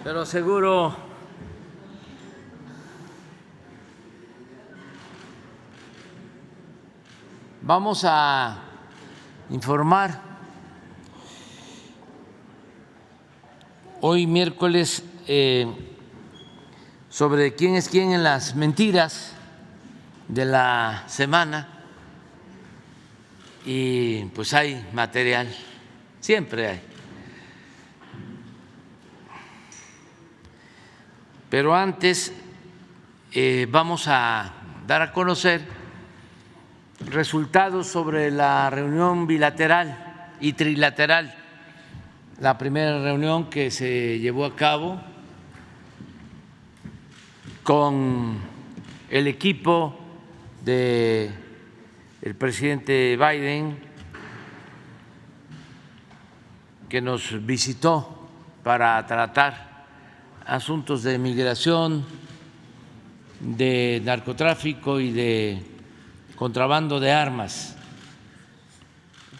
pero seguro vamos a informar hoy miércoles sobre quién es quién en las mentiras de la semana, y pues hay material, siempre hay. Pero antes vamos a dar a conocer resultados sobre la reunión bilateral y trilateral, la primera reunión que se llevó a cabo con el equipo del presidente Biden, que nos visitó para tratar asuntos de migración, de narcotráfico y de contrabando de armas.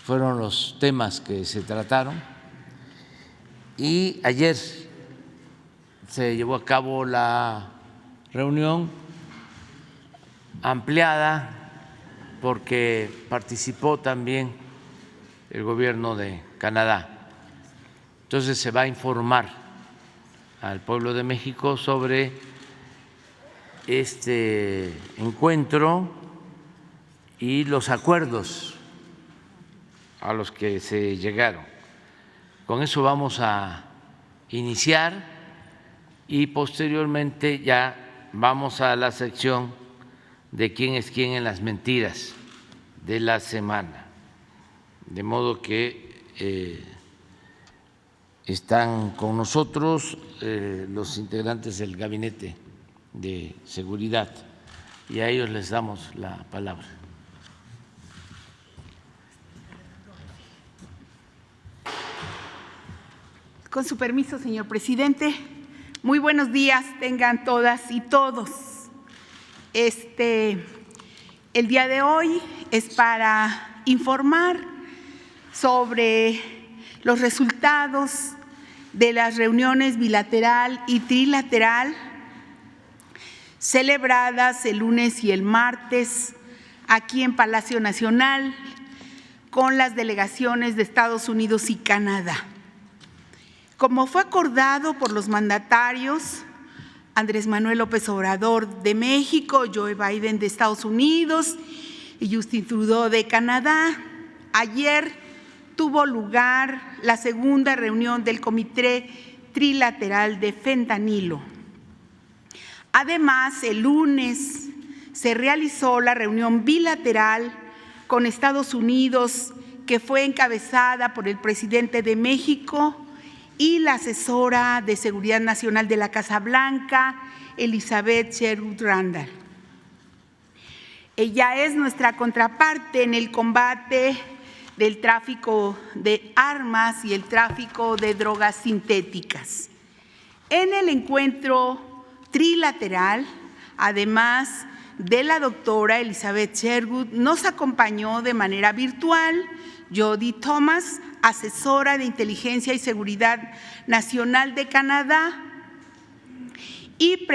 Fueron los temas que se trataron. Y ayer se llevó a cabo la reunión ampliada porque participó también el gobierno de Canadá. Entonces se va a informar al pueblo de México sobre este encuentro y los acuerdos a los que se llegaron. Con eso vamos a iniciar y posteriormente ya vamos a la sección de quién es quién en las mentiras de la semana. De modo que están con nosotros los integrantes del Gabinete de Seguridad y a ellos les damos la palabra. Con su permiso, señor presidente, muy buenos días tengan todas y todos. El día de hoy es para informar sobre los resultados de las reuniones bilateral y trilateral celebradas el lunes y el martes aquí en Palacio Nacional con las delegaciones de Estados Unidos y Canadá. Como fue acordado por los mandatarios Andrés Manuel López Obrador de México, Joe Biden de Estados Unidos y Justin Trudeau de Canadá, ayer tuvo lugar la segunda reunión del Comité Trilateral de Fentanilo. Además, el lunes se realizó la reunión bilateral con Estados Unidos, que fue encabezada por el presidente de México y la asesora de Seguridad Nacional de la Casa Blanca, Elizabeth Sherwood Randall. Ella es nuestra contraparte en el combate del tráfico de armas y el tráfico de drogas sintéticas. En el encuentro trilateral, además de la doctora Elizabeth Sherwood, nos acompañó de manera virtual Jody Thomas, asesora de Inteligencia y Seguridad Nacional de Canadá, y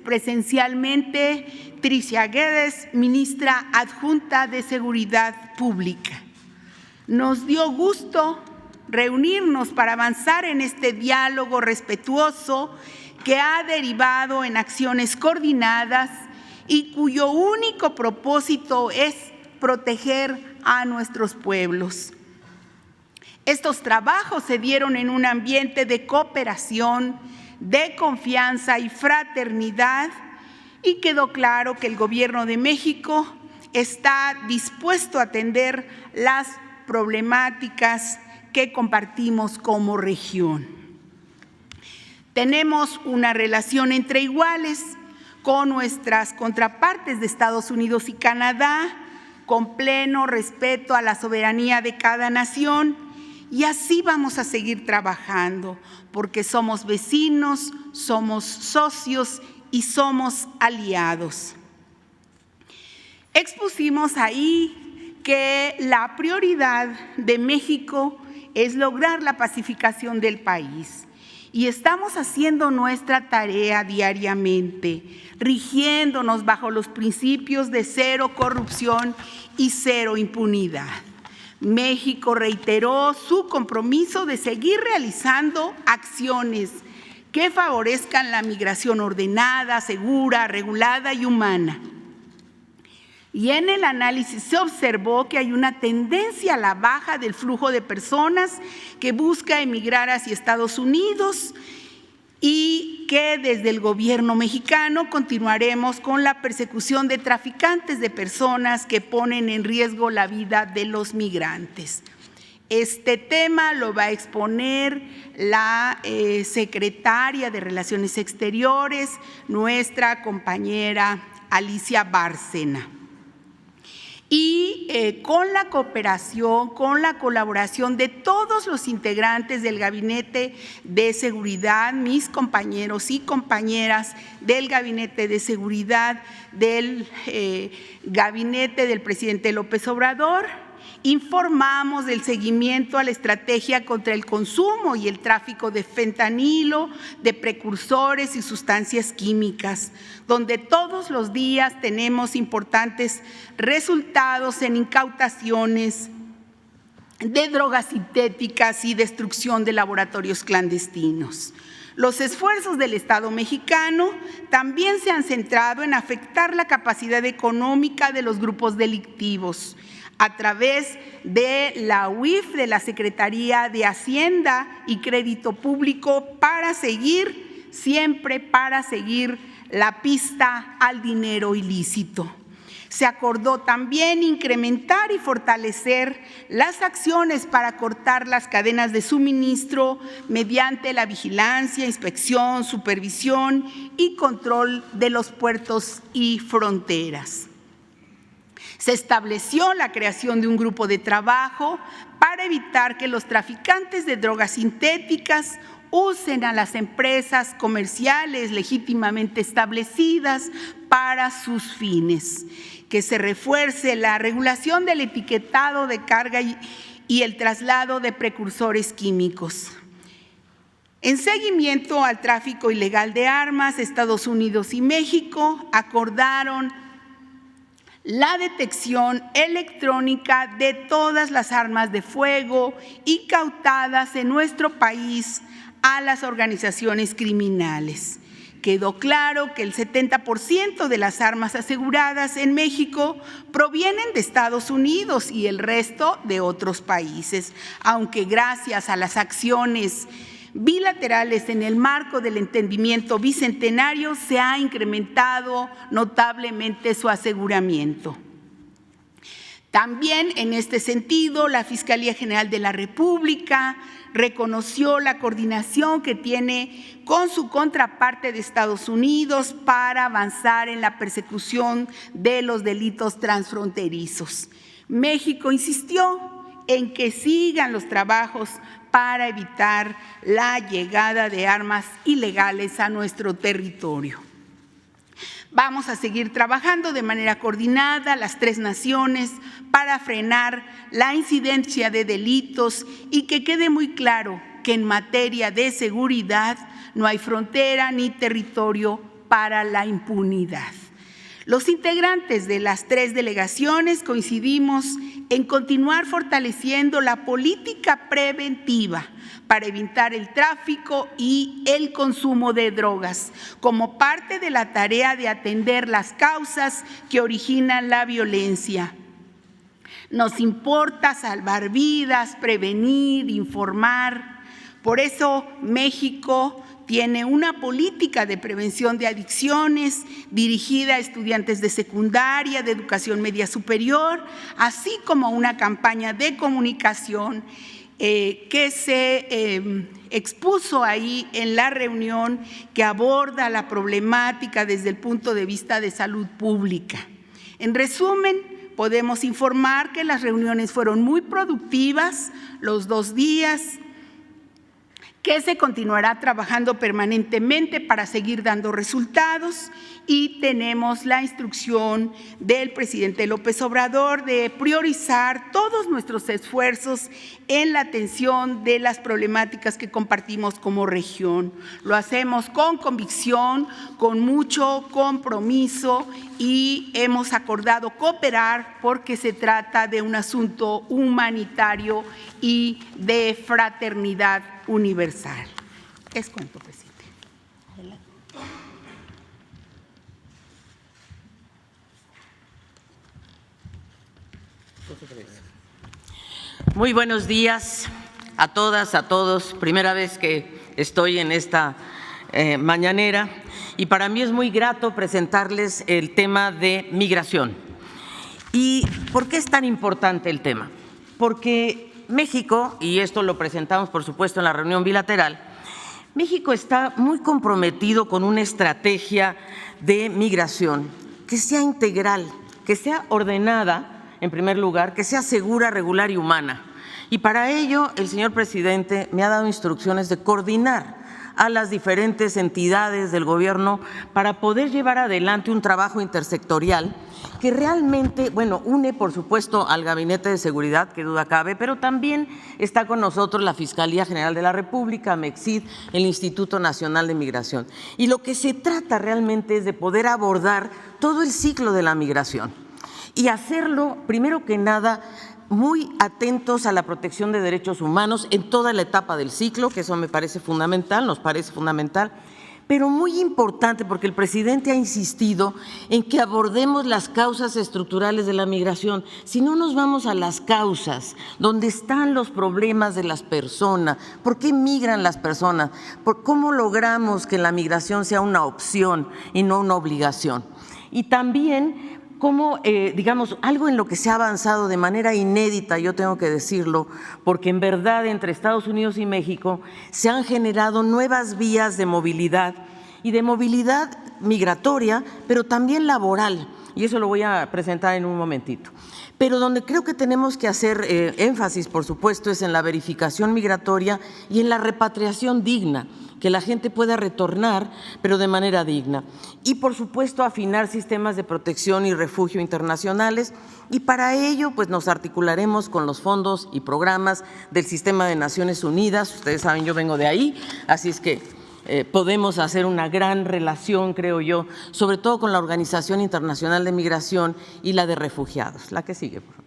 presencialmente Tricia Guedes, ministra adjunta de Seguridad Pública. Nos dio gusto reunirnos para avanzar en este diálogo respetuoso que ha derivado en acciones coordinadas y cuyo único propósito es proteger a nuestros pueblos. Estos trabajos se dieron en un ambiente de cooperación, de confianza y fraternidad, y quedó claro que el Gobierno de México está dispuesto a atender las problemáticas que compartimos como región. Tenemos una relación entre iguales con nuestras contrapartes de Estados Unidos y Canadá, con pleno respeto a la soberanía de cada nación, y así vamos a seguir trabajando, porque somos vecinos, somos socios y somos aliados. Expusimos ahí que la prioridad de México es lograr la pacificación del país y estamos haciendo nuestra tarea diariamente, rigiéndonos bajo los principios de cero corrupción y cero impunidad. México reiteró su compromiso de seguir realizando acciones que favorezcan la migración ordenada, segura, regulada y humana. Y en el análisis se observó que hay una tendencia a la baja del flujo de personas que busca emigrar hacia Estados Unidos y que desde el gobierno mexicano continuaremos con la persecución de traficantes de personas que ponen en riesgo la vida de los migrantes. Este tema lo va a exponer la secretaria de Relaciones Exteriores, nuestra compañera Alicia Bárcena. Y con la cooperación, con la colaboración de todos los integrantes del Gabinete de Seguridad, mis compañeros y compañeras del Gabinete de Seguridad del Gabinete del presidente López Obrador, informamos del seguimiento a la estrategia contra el consumo y el tráfico de fentanilo, de precursores y sustancias químicas, donde todos los días tenemos importantes resultados en incautaciones de drogas sintéticas y destrucción de laboratorios clandestinos. Los esfuerzos del Estado mexicano también se han centrado en afectar la capacidad económica de los grupos delictivos, a través de la UIF, de la Secretaría de Hacienda y Crédito Público, para seguir la pista al dinero ilícito. Se acordó también incrementar y fortalecer las acciones para cortar las cadenas de suministro mediante la vigilancia, inspección, supervisión y control de los puertos y fronteras. Se estableció la creación de un grupo de trabajo para evitar que los traficantes de drogas sintéticas usen a las empresas comerciales legítimamente establecidas para sus fines, que se refuerce la regulación del etiquetado de carga y el traslado de precursores químicos. En seguimiento al tráfico ilegal de armas, Estados Unidos y México acordaron la detección electrónica de todas las armas de fuego incautadas en nuestro país a las organizaciones criminales. Quedó claro que el 70% de las armas aseguradas en México provienen de Estados Unidos y el resto de otros países, aunque gracias a las acciones bilaterales en el marco del entendimiento bicentenario se ha incrementado notablemente su aseguramiento. También en este sentido, la Fiscalía General de la República reconoció la coordinación que tiene con su contraparte de Estados Unidos para avanzar en la persecución de los delitos transfronterizos. México insistió en que sigan los trabajos para evitar la llegada de armas ilegales a nuestro territorio. Vamos a seguir trabajando de manera coordinada las tres naciones para frenar la incidencia de delitos y que quede muy claro que en materia de seguridad no hay frontera ni territorio para la impunidad. Los integrantes de las tres delegaciones coincidimos en continuar fortaleciendo la política preventiva para evitar el tráfico y el consumo de drogas, como parte de la tarea de atender las causas que originan la violencia. Nos importa salvar vidas, prevenir, informar. Por eso México tiene una política de prevención de adicciones dirigida a estudiantes de secundaria, de educación media superior, así como una campaña de comunicación que se expuso ahí en la reunión que aborda la problemática desde el punto de vista de salud pública. En resumen, podemos informar que las reuniones fueron muy productivas los 2 días, que se continuará trabajando permanentemente para seguir dando resultados, y tenemos la instrucción del presidente López Obrador de priorizar todos nuestros esfuerzos en la atención de las problemáticas que compartimos como región. Lo hacemos con convicción, con mucho compromiso, y hemos acordado cooperar porque se trata de un asunto humanitario y de fraternidad universal. Es cuanto, presidente. Muy buenos días a todas, a todos. Primera vez que estoy en esta mañanera, y para mí es muy grato presentarles el tema de migración. ¿Y por qué es tan importante el tema? Porque México, y esto lo presentamos por supuesto en la reunión bilateral, México está muy comprometido con una estrategia de migración que sea integral, que sea ordenada, en primer lugar, que sea segura, regular y humana. Y para ello, el señor presidente me ha dado instrucciones de coordinar a las diferentes entidades del gobierno para poder llevar adelante un trabajo intersectorial que realmente, bueno, une por supuesto al Gabinete de Seguridad, que duda cabe, pero también está con nosotros la Fiscalía General de la República, MEXID, el Instituto Nacional de Migración. Y lo que se trata realmente es de poder abordar todo el ciclo de la migración y hacerlo, primero que nada, muy atentos a la protección de derechos humanos en toda la etapa del ciclo, que eso me parece fundamental, nos parece fundamental, pero muy importante porque el presidente ha insistido en que abordemos las causas estructurales de la migración. Si no nos vamos a las causas, donde están los problemas de las personas, ¿por qué migran las personas? ¿Cómo logramos que la migración sea una opción y no una obligación? Y también como, digamos, algo en lo que se ha avanzado de manera inédita, yo tengo que decirlo, porque en verdad entre Estados Unidos y México se han generado nuevas vías de movilidad, y de movilidad migratoria, pero también laboral, y eso lo voy a presentar en un momentito. Pero donde creo que tenemos que hacer énfasis, por supuesto, es en la verificación migratoria y en la repatriación digna, que la gente pueda retornar, pero de manera digna. Y, por supuesto, afinar sistemas de protección y refugio internacionales, y para ello pues nos articularemos con los fondos y programas del Sistema de Naciones Unidas. Ustedes saben, yo vengo de ahí, así es que podemos hacer una gran relación, creo yo, sobre todo con la Organización Internacional de Migración y la de Refugiados. La que sigue, por favor.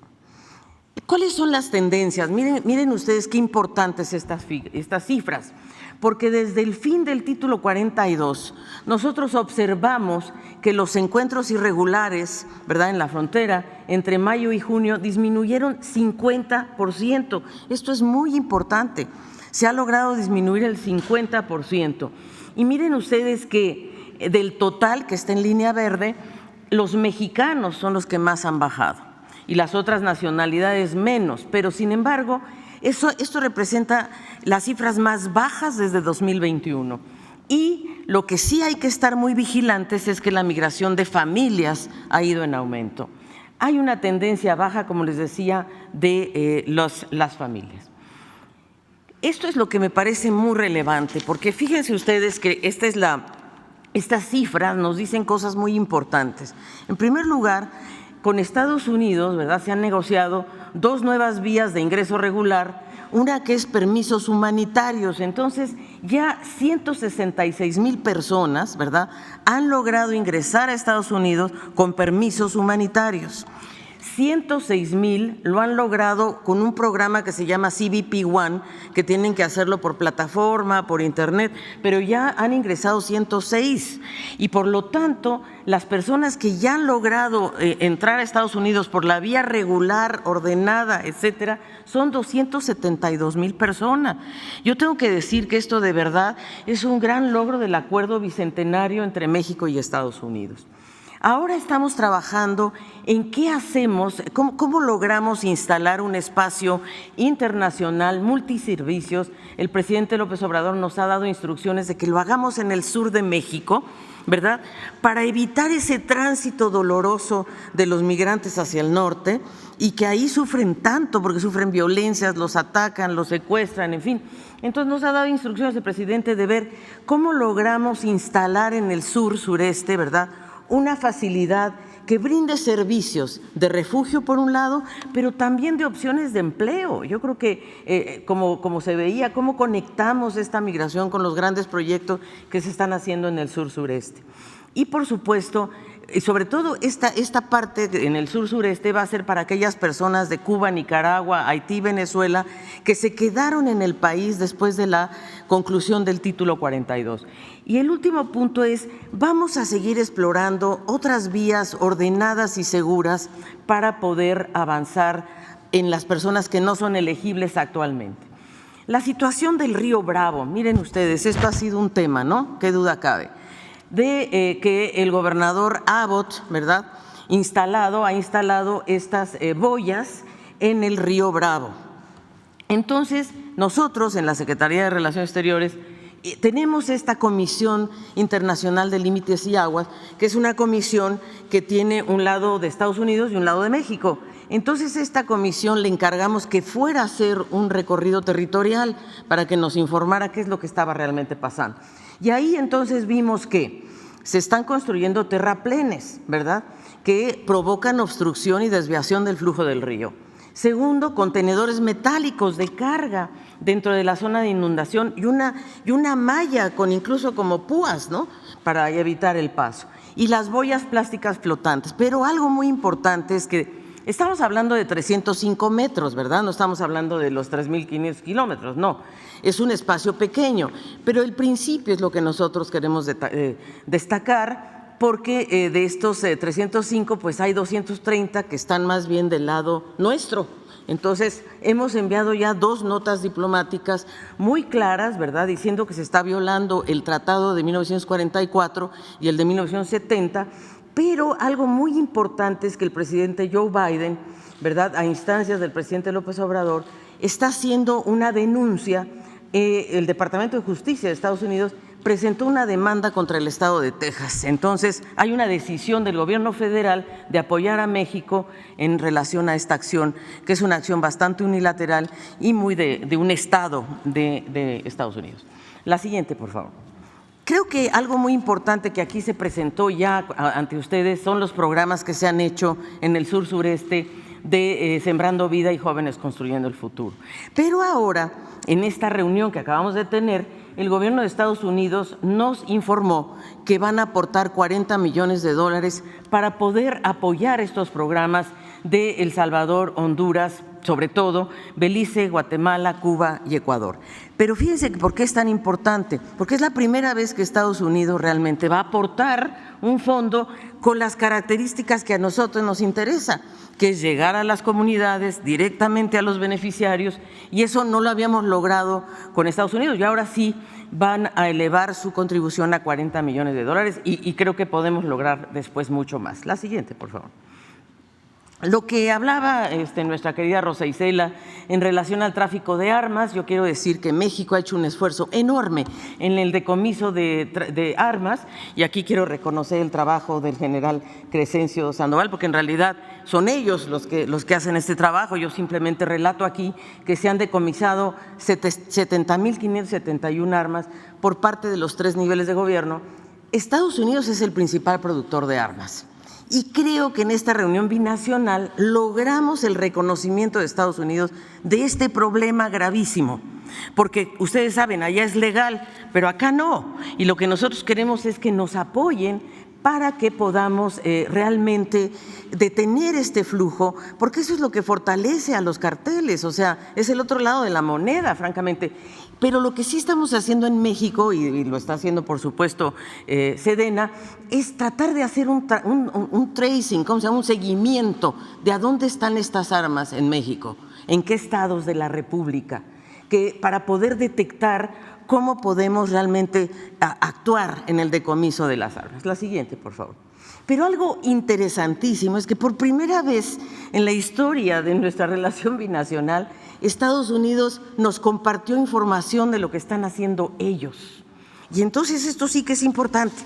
¿Cuáles son las tendencias? Miren ustedes qué importantes estas cifras, porque desde el fin del título 42 nosotros observamos que los encuentros irregulares, ¿verdad?, en la frontera entre mayo y junio disminuyeron 50%. Esto es muy importante. Se ha logrado disminuir el 50%. Y miren ustedes que del total que está en línea verde, los mexicanos son los que más han bajado y las otras nacionalidades menos, pero sin embargo esto representa las cifras más bajas desde 2021. Y lo que sí hay que estar muy vigilantes es que la migración de familias ha ido en aumento. Hay una tendencia baja, como les decía, de las familias. Esto es lo que me parece muy relevante, porque fíjense ustedes que estas cifras nos dicen cosas muy importantes. En primer lugar, con Estados Unidos, ¿verdad?, se han negociado 2 nuevas vías de ingreso regular, una que es permisos humanitarios. Entonces, ya 166,000 personas, ¿verdad?, han logrado ingresar a Estados Unidos con permisos humanitarios. 106,000 lo han logrado con un programa que se llama CBP One, que tienen que hacerlo por plataforma, por internet, pero ya han ingresado 106, y por lo tanto las personas que ya han logrado entrar a Estados Unidos por la vía regular, ordenada, etcétera, son 272,000 personas. Yo tengo que decir que esto de verdad es un gran logro del acuerdo bicentenario entre México y Estados Unidos. Ahora estamos trabajando en qué hacemos, cómo logramos instalar un espacio internacional multiservicios. El presidente López Obrador nos ha dado instrucciones de que lo hagamos en el sur de México, ¿verdad?, para evitar ese tránsito doloroso de los migrantes hacia el norte y que ahí sufren tanto porque sufren violencias, los atacan, los secuestran, en fin. Entonces nos ha dado instrucciones el presidente de ver cómo logramos instalar en el sureste, ¿verdad?, una facilidad que brinde servicios de refugio por un lado, pero también de opciones de empleo. Yo creo que como se veía, cómo conectamos esta migración con los grandes proyectos que se están haciendo en el sur-sureste. Y por supuesto, sobre todo esta parte en el sur-sureste va a ser para aquellas personas de Cuba, Nicaragua, Haití, Venezuela, que se quedaron en el país después de la conclusión del título 42. Y el último punto es, vamos a seguir explorando otras vías ordenadas y seguras para poder avanzar en las personas que no son elegibles actualmente. La situación del río Bravo, miren ustedes, esto ha sido un tema, ¿no?, qué duda cabe, de que el gobernador Abbott, ¿verdad?, ha instalado estas boyas en el río Bravo. Entonces, nosotros en la Secretaría de Relaciones Exteriores tenemos esta Comisión Internacional de Límites y Aguas, que es una comisión que tiene un lado de Estados Unidos y un lado de México. Entonces, esta comisión le encargamos que fuera a hacer un recorrido territorial para que nos informara qué es lo que estaba realmente pasando. Y ahí entonces vimos que se están construyendo terraplenes, ¿verdad?, que provocan obstrucción y desviación del flujo del río. Segundo, contenedores metálicos de carga dentro de la zona de inundación y una malla con incluso como púas, ¿no?, para evitar el paso. Y las boyas plásticas flotantes. Pero algo muy importante es que estamos hablando de 305 metros, ¿verdad? No estamos hablando de los 3.500 kilómetros, no. Es un espacio pequeño, pero el principio es lo que nosotros queremos destacar, porque de estos 305, pues hay 230 que están más bien del lado nuestro. Entonces, hemos enviado ya 2 notas diplomáticas muy claras, ¿verdad?, diciendo que se está violando el Tratado de 1944 y el de 1970, pero algo muy importante es que el presidente Joe Biden, ¿verdad?, a instancias del presidente López Obrador, está haciendo una denuncia. El Departamento de Justicia de Estados Unidos presentó una demanda contra el estado de Texas. Entonces, hay una decisión del gobierno federal de apoyar a México en relación a esta acción, que es una acción bastante unilateral y muy de un estado de Estados Unidos. La siguiente, por favor. Creo que algo muy importante que aquí se presentó ya ante ustedes son los programas que se han hecho en el sur-sureste de Sembrando Vida y Jóvenes Construyendo el Futuro. Pero ahora, en esta reunión que acabamos de tener, el gobierno de Estados Unidos nos informó que van a aportar $40 millones para poder apoyar estos programas de El Salvador, Honduras, sobre todo Belice, Guatemala, Cuba y Ecuador. Pero fíjense por qué es tan importante, porque es la primera vez que Estados Unidos realmente va a aportar un fondo con las características que a nosotros nos interesa, que es llegar a las comunidades, directamente a los beneficiarios, y eso no lo habíamos logrado con Estados Unidos, y ahora sí van a elevar su contribución a $40 millones y creo que podemos lograr después mucho más. La siguiente, por favor. Lo que hablaba nuestra querida Rosa Isela en relación al tráfico de armas, yo quiero decir que México ha hecho un esfuerzo enorme en el decomiso de armas, y aquí quiero reconocer el trabajo del general Crescencio Sandoval, porque en realidad son ellos los que hacen este trabajo. Yo simplemente relato aquí que se han decomisado 70.571 armas por parte de los 3 niveles de gobierno. Estados Unidos es el principal productor de armas. Y creo que en esta reunión binacional logramos el reconocimiento de Estados Unidos de este problema gravísimo, porque ustedes saben, allá es legal, pero acá no. Y lo que nosotros queremos es que nos apoyen para que podamos realmente detener este flujo, porque eso es lo que fortalece a los carteles, o sea, es el otro lado de la moneda, francamente. Pero lo que sí estamos haciendo en México, y lo está haciendo por supuesto Sedena, es tratar de hacer un tracing, ¿cómo se llama?, un seguimiento de a dónde están estas armas en México, en qué estados de la República, que para poder detectar cómo podemos realmente actuar en el decomiso de las armas. La siguiente, por favor. Pero algo interesantísimo es que por primera vez en la historia de nuestra relación binacional, Estados Unidos nos compartió información de lo que están haciendo ellos. Y entonces esto sí que es importante,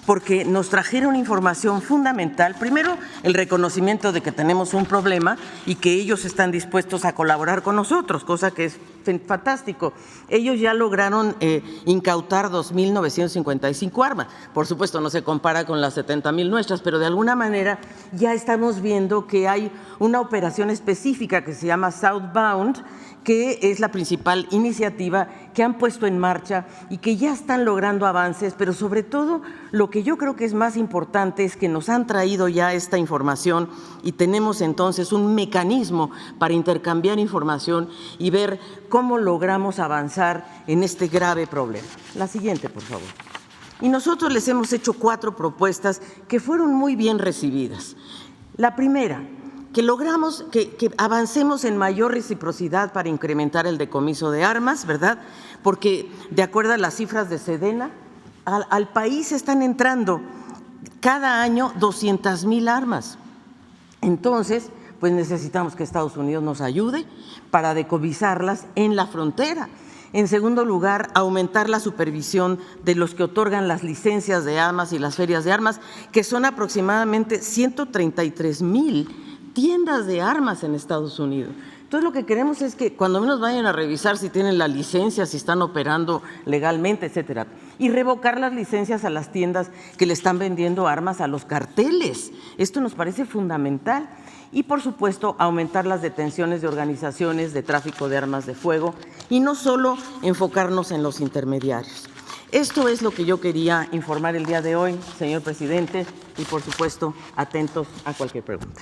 porque nos trajeron información fundamental. Primero, el reconocimiento de que tenemos un problema y que ellos están dispuestos a colaborar con nosotros, cosa que es fantástico. Ellos ya lograron incautar 2.955 armas. Por supuesto, no se compara con las 70.000 nuestras, pero de alguna manera ya estamos viendo que hay una operación específica que se llama Southbound, que es la principal iniciativa que han puesto en marcha y que ya están logrando avances, pero sobre todo lo que yo creo que es más importante es que nos han traído ya esta información y tenemos entonces un mecanismo para intercambiar información y ver cómo logramos avanzar en este grave problema. La siguiente, por favor. Y nosotros les hemos hecho 4 propuestas que fueron muy bien recibidas. La primera, que logramos que avancemos en mayor reciprocidad para incrementar el decomiso de armas, ¿verdad? Porque de acuerdo a las cifras de Sedena, al país están entrando cada año 200.000 armas. Entonces, pues necesitamos que Estados Unidos nos ayude para decomisarlas en la frontera. En segundo lugar, aumentar la supervisión de los que otorgan las licencias de armas y las ferias de armas, que son aproximadamente 133.000 tiendas de armas en Estados Unidos. Entonces, lo que queremos es que cuando menos vayan a revisar si tienen la licencia, si están operando legalmente, etcétera, y revocar las licencias a las tiendas que le están vendiendo armas a los carteles. Esto nos parece fundamental. Y, por supuesto, aumentar las detenciones de organizaciones de tráfico de armas de fuego y no solo enfocarnos en los intermediarios. Esto es lo que yo quería informar el día de hoy, señor presidente, y, por supuesto, atentos a cualquier pregunta.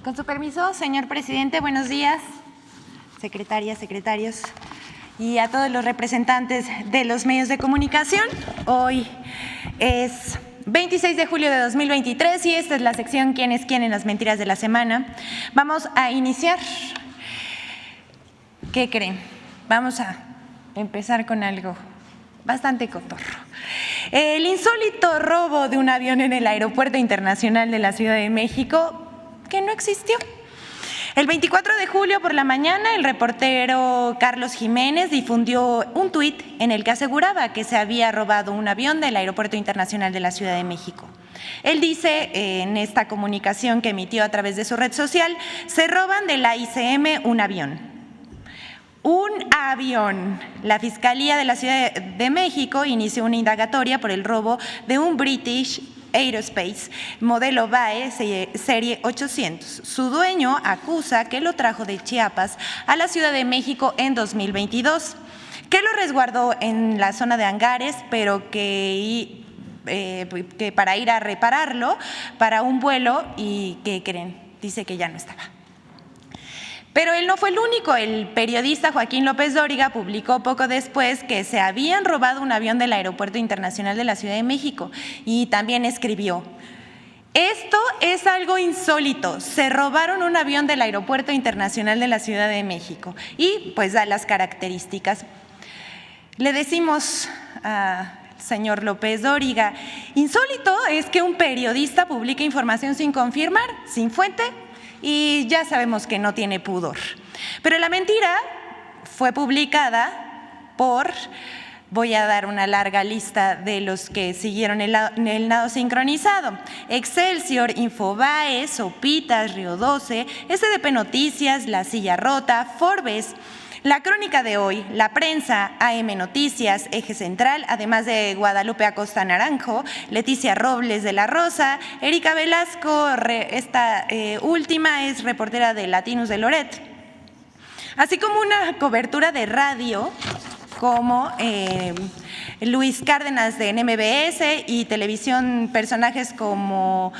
Con su permiso, señor presidente, buenos días, secretarias, secretarios y a todos los representantes de los medios de comunicación. Hoy es 26 de julio de 2023 y esta es la sección ¿Quién es quién en las mentiras de la semana? Vamos a iniciar. ¿Qué creen? Vamos a empezar con algo bastante cotorro. El insólito robo de un avión en el Aeropuerto Internacional de la Ciudad de México, que no existió. El 24 de julio por la mañana, el reportero Carlos Jiménez difundió un tuit en el que aseguraba que se había robado un avión del Aeropuerto Internacional de la Ciudad de México. Él dice en esta comunicación que emitió a través de su red social: se roban de la ICM un avión. Un avión. La Fiscalía de la Ciudad de México inició una indagatoria por el robo de un British Aerospace modelo BAE serie 800. Su dueño acusa que lo trajo de Chiapas a la Ciudad de México en 2022, que lo resguardó en la zona de hangares, pero que para ir a repararlo para un vuelo y ¿qué creen? Dice que ya no estaba. Pero él no fue el único. El periodista Joaquín López Dóriga publicó poco después que se habían robado un avión del Aeropuerto Internacional de la Ciudad de México y también escribió: esto es algo insólito, se robaron un avión del Aeropuerto Internacional de la Ciudad de México y pues da las características. Le decimos al señor López Dóriga, insólito es que un periodista publique información sin confirmar, sin fuente, y ya sabemos que no tiene pudor. Pero la mentira fue publicada por, voy a dar una larga lista de los que siguieron el nado sincronizado: Excelsior, Infobae, Sopitas, Río 12, SDP Noticias, La Silla Rota, Forbes, La Crónica de Hoy, La Prensa, AM Noticias, Eje Central, además de Guadalupe Acosta Naranjo, Leticia Robles de la Rosa, Erika Velasco, esta última es reportera de Latinos de Loret, así como una cobertura de radio como Luis Cárdenas de MBS y televisión, personajes como,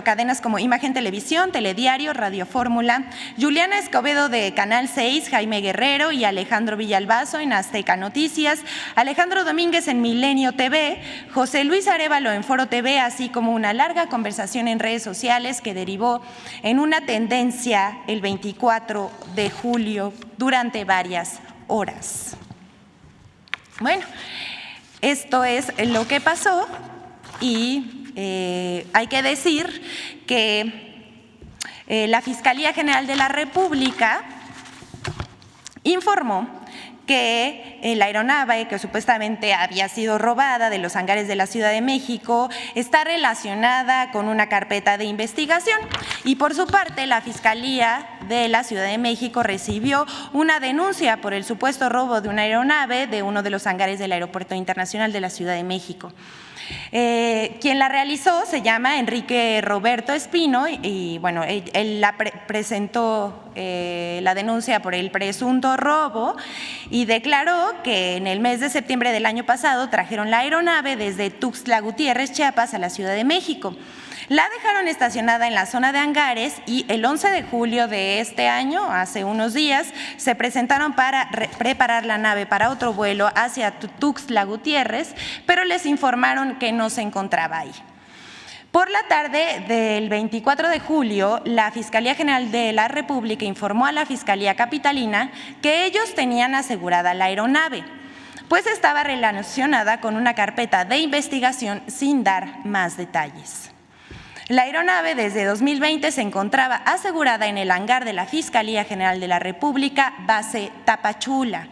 cadenas como Imagen Televisión, Telediario, Radio Fórmula, Juliana Escobedo de Canal 6, Jaime Guerrero y Alejandro Villalbazo en Azteca Noticias, Alejandro Domínguez en Milenio TV, José Luis Arévalo en Foro TV, así como una larga conversación en redes sociales que derivó en una tendencia el 24 de julio durante varias horas. Bueno, esto es lo que pasó y hay que decir que la Fiscalía General de la República informó que la aeronave que supuestamente había sido robada de los hangares de la Ciudad de México está relacionada con una carpeta de investigación y por su parte la Fiscalía de la Ciudad de México recibió una denuncia por el supuesto robo de una aeronave de uno de los hangares del Aeropuerto Internacional de la Ciudad de México. Quien la realizó se llama Enrique Roberto Espino y bueno, él presentó la denuncia por el presunto robo y declaró que en el mes de septiembre del año pasado trajeron la aeronave desde Tuxtla Gutiérrez, Chiapas, a la Ciudad de México. La dejaron estacionada en la zona de hangares y el 11 de julio de este año, hace unos días, se presentaron para preparar la nave para otro vuelo hacia Tuxtla Gutiérrez, pero les informaron que no se encontraba ahí. Por la tarde del 24 de julio, la Fiscalía General de la República informó a la Fiscalía Capitalina que ellos tenían asegurada la aeronave, pues estaba relacionada con una carpeta de investigación sin dar más detalles. La aeronave desde 2020 se encontraba asegurada en el hangar de la Fiscalía General de la República, base Tapachula.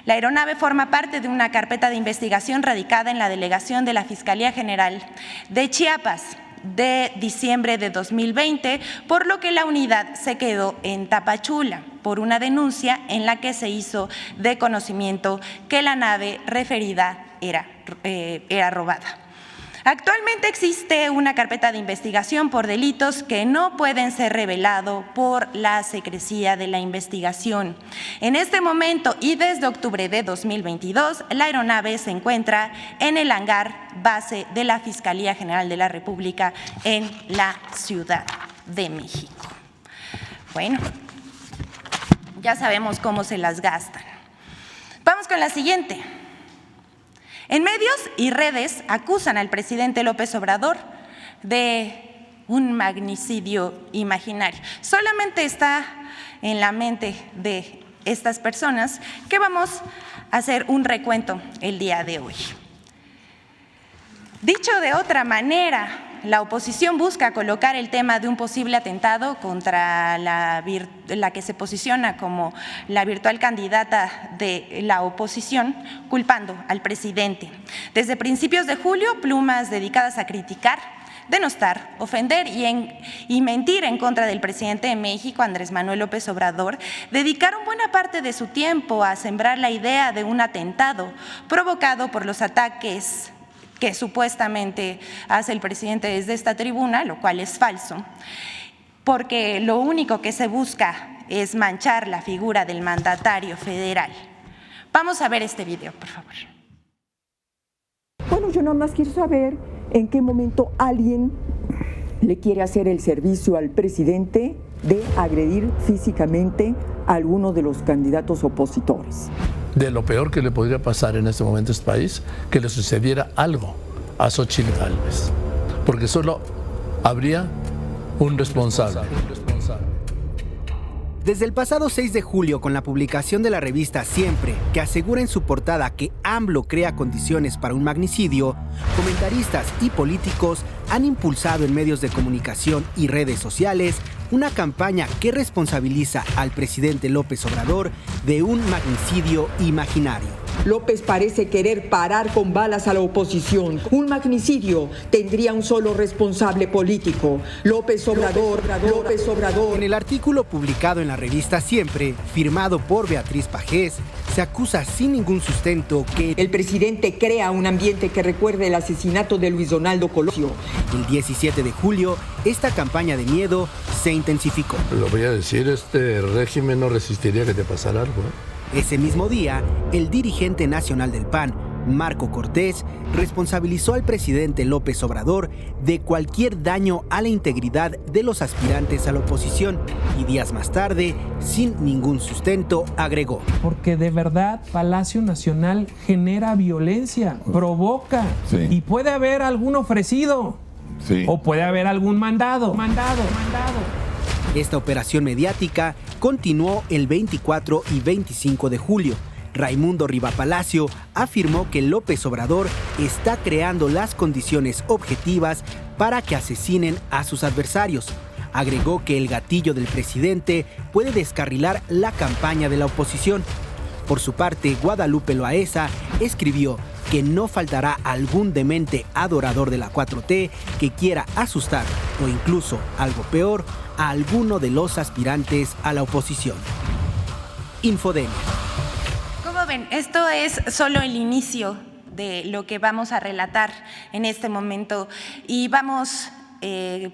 La aeronave forma parte de una carpeta de investigación radicada en la delegación de la Fiscalía General de Chiapas de diciembre de 2020, por lo que la unidad se quedó en Tapachula por una denuncia en la que se hizo de conocimiento que la nave referida era robada. Actualmente existe una carpeta de investigación por delitos que no pueden ser revelados por la secrecía de la investigación. En este momento y desde octubre de 2022, la aeronave se encuentra en el hangar base de la Fiscalía General de la República en la Ciudad de México. Bueno, ya sabemos cómo se las gastan. Vamos con la siguiente. En medios y redes acusan al presidente López Obrador de un magnicidio imaginario. Solamente está en la mente de estas personas que vamos a hacer un recuento el día de hoy. Dicho de otra manera, la oposición busca colocar el tema de un posible atentado contra la que se posiciona como la virtual candidata de la oposición, culpando al presidente. Desde principios de julio, plumas dedicadas a criticar, denostar, ofender y mentir en contra del presidente de México, Andrés Manuel López Obrador, dedicaron buena parte de su tiempo a sembrar la idea de un atentado provocado por los ataques que supuestamente hace el presidente desde esta tribuna, lo cual es falso, porque lo único que se busca es manchar la figura del mandatario federal. Vamos a ver este video, por favor. Bueno, yo nada más quiero saber en qué momento alguien le quiere hacer el servicio al presidente de agredir físicamente a alguno de los candidatos opositores. De lo peor que le podría pasar en este momento a este país, que le sucediera algo a Xóchitl Gálvez, porque solo habría un responsable. Desde el pasado 6 de julio, con la publicación de la revista Siempre, que asegura en su portada que AMLO crea condiciones para un magnicidio, comentaristas y políticos han impulsado en medios de comunicación y redes sociales una campaña que responsabiliza al presidente López Obrador de un magnicidio imaginario. López parece querer parar con balas a la oposición. Un magnicidio tendría un solo responsable político, López Obrador. En el artículo publicado en la revista Siempre, firmado por Beatriz Pajés, se acusa sin ningún sustento que el presidente crea un ambiente que recuerde el asesinato de Luis Donaldo Colosio. El 17 de julio, esta campaña de miedo se intensificó. Lo voy a decir, este régimen no resistiría que te pasara algo, ¿eh? Ese mismo día, el dirigente nacional del PAN, Marco Cortés, responsabilizó al presidente López Obrador de cualquier daño a la integridad de los aspirantes a la oposición y días más tarde, sin ningún sustento, agregó: porque de verdad Palacio Nacional genera violencia, provoca, y puede haber algún ofrecido, o puede haber algún mandado. Esta operación mediática continuó el 24 y 25 de julio. Raimundo Riva Palacio afirmó que López Obrador está creando las condiciones objetivas para que asesinen a sus adversarios. Agregó que el gatillo del presidente puede descarrilar la campaña de la oposición. Por su parte, Guadalupe Loaesa escribió que no faltará algún demente adorador de la 4T que quiera asustar o incluso, algo peor, a alguno de los aspirantes a la oposición. Infodemia. Como ven, esto es solo el inicio de lo que vamos a relatar en este momento y vamos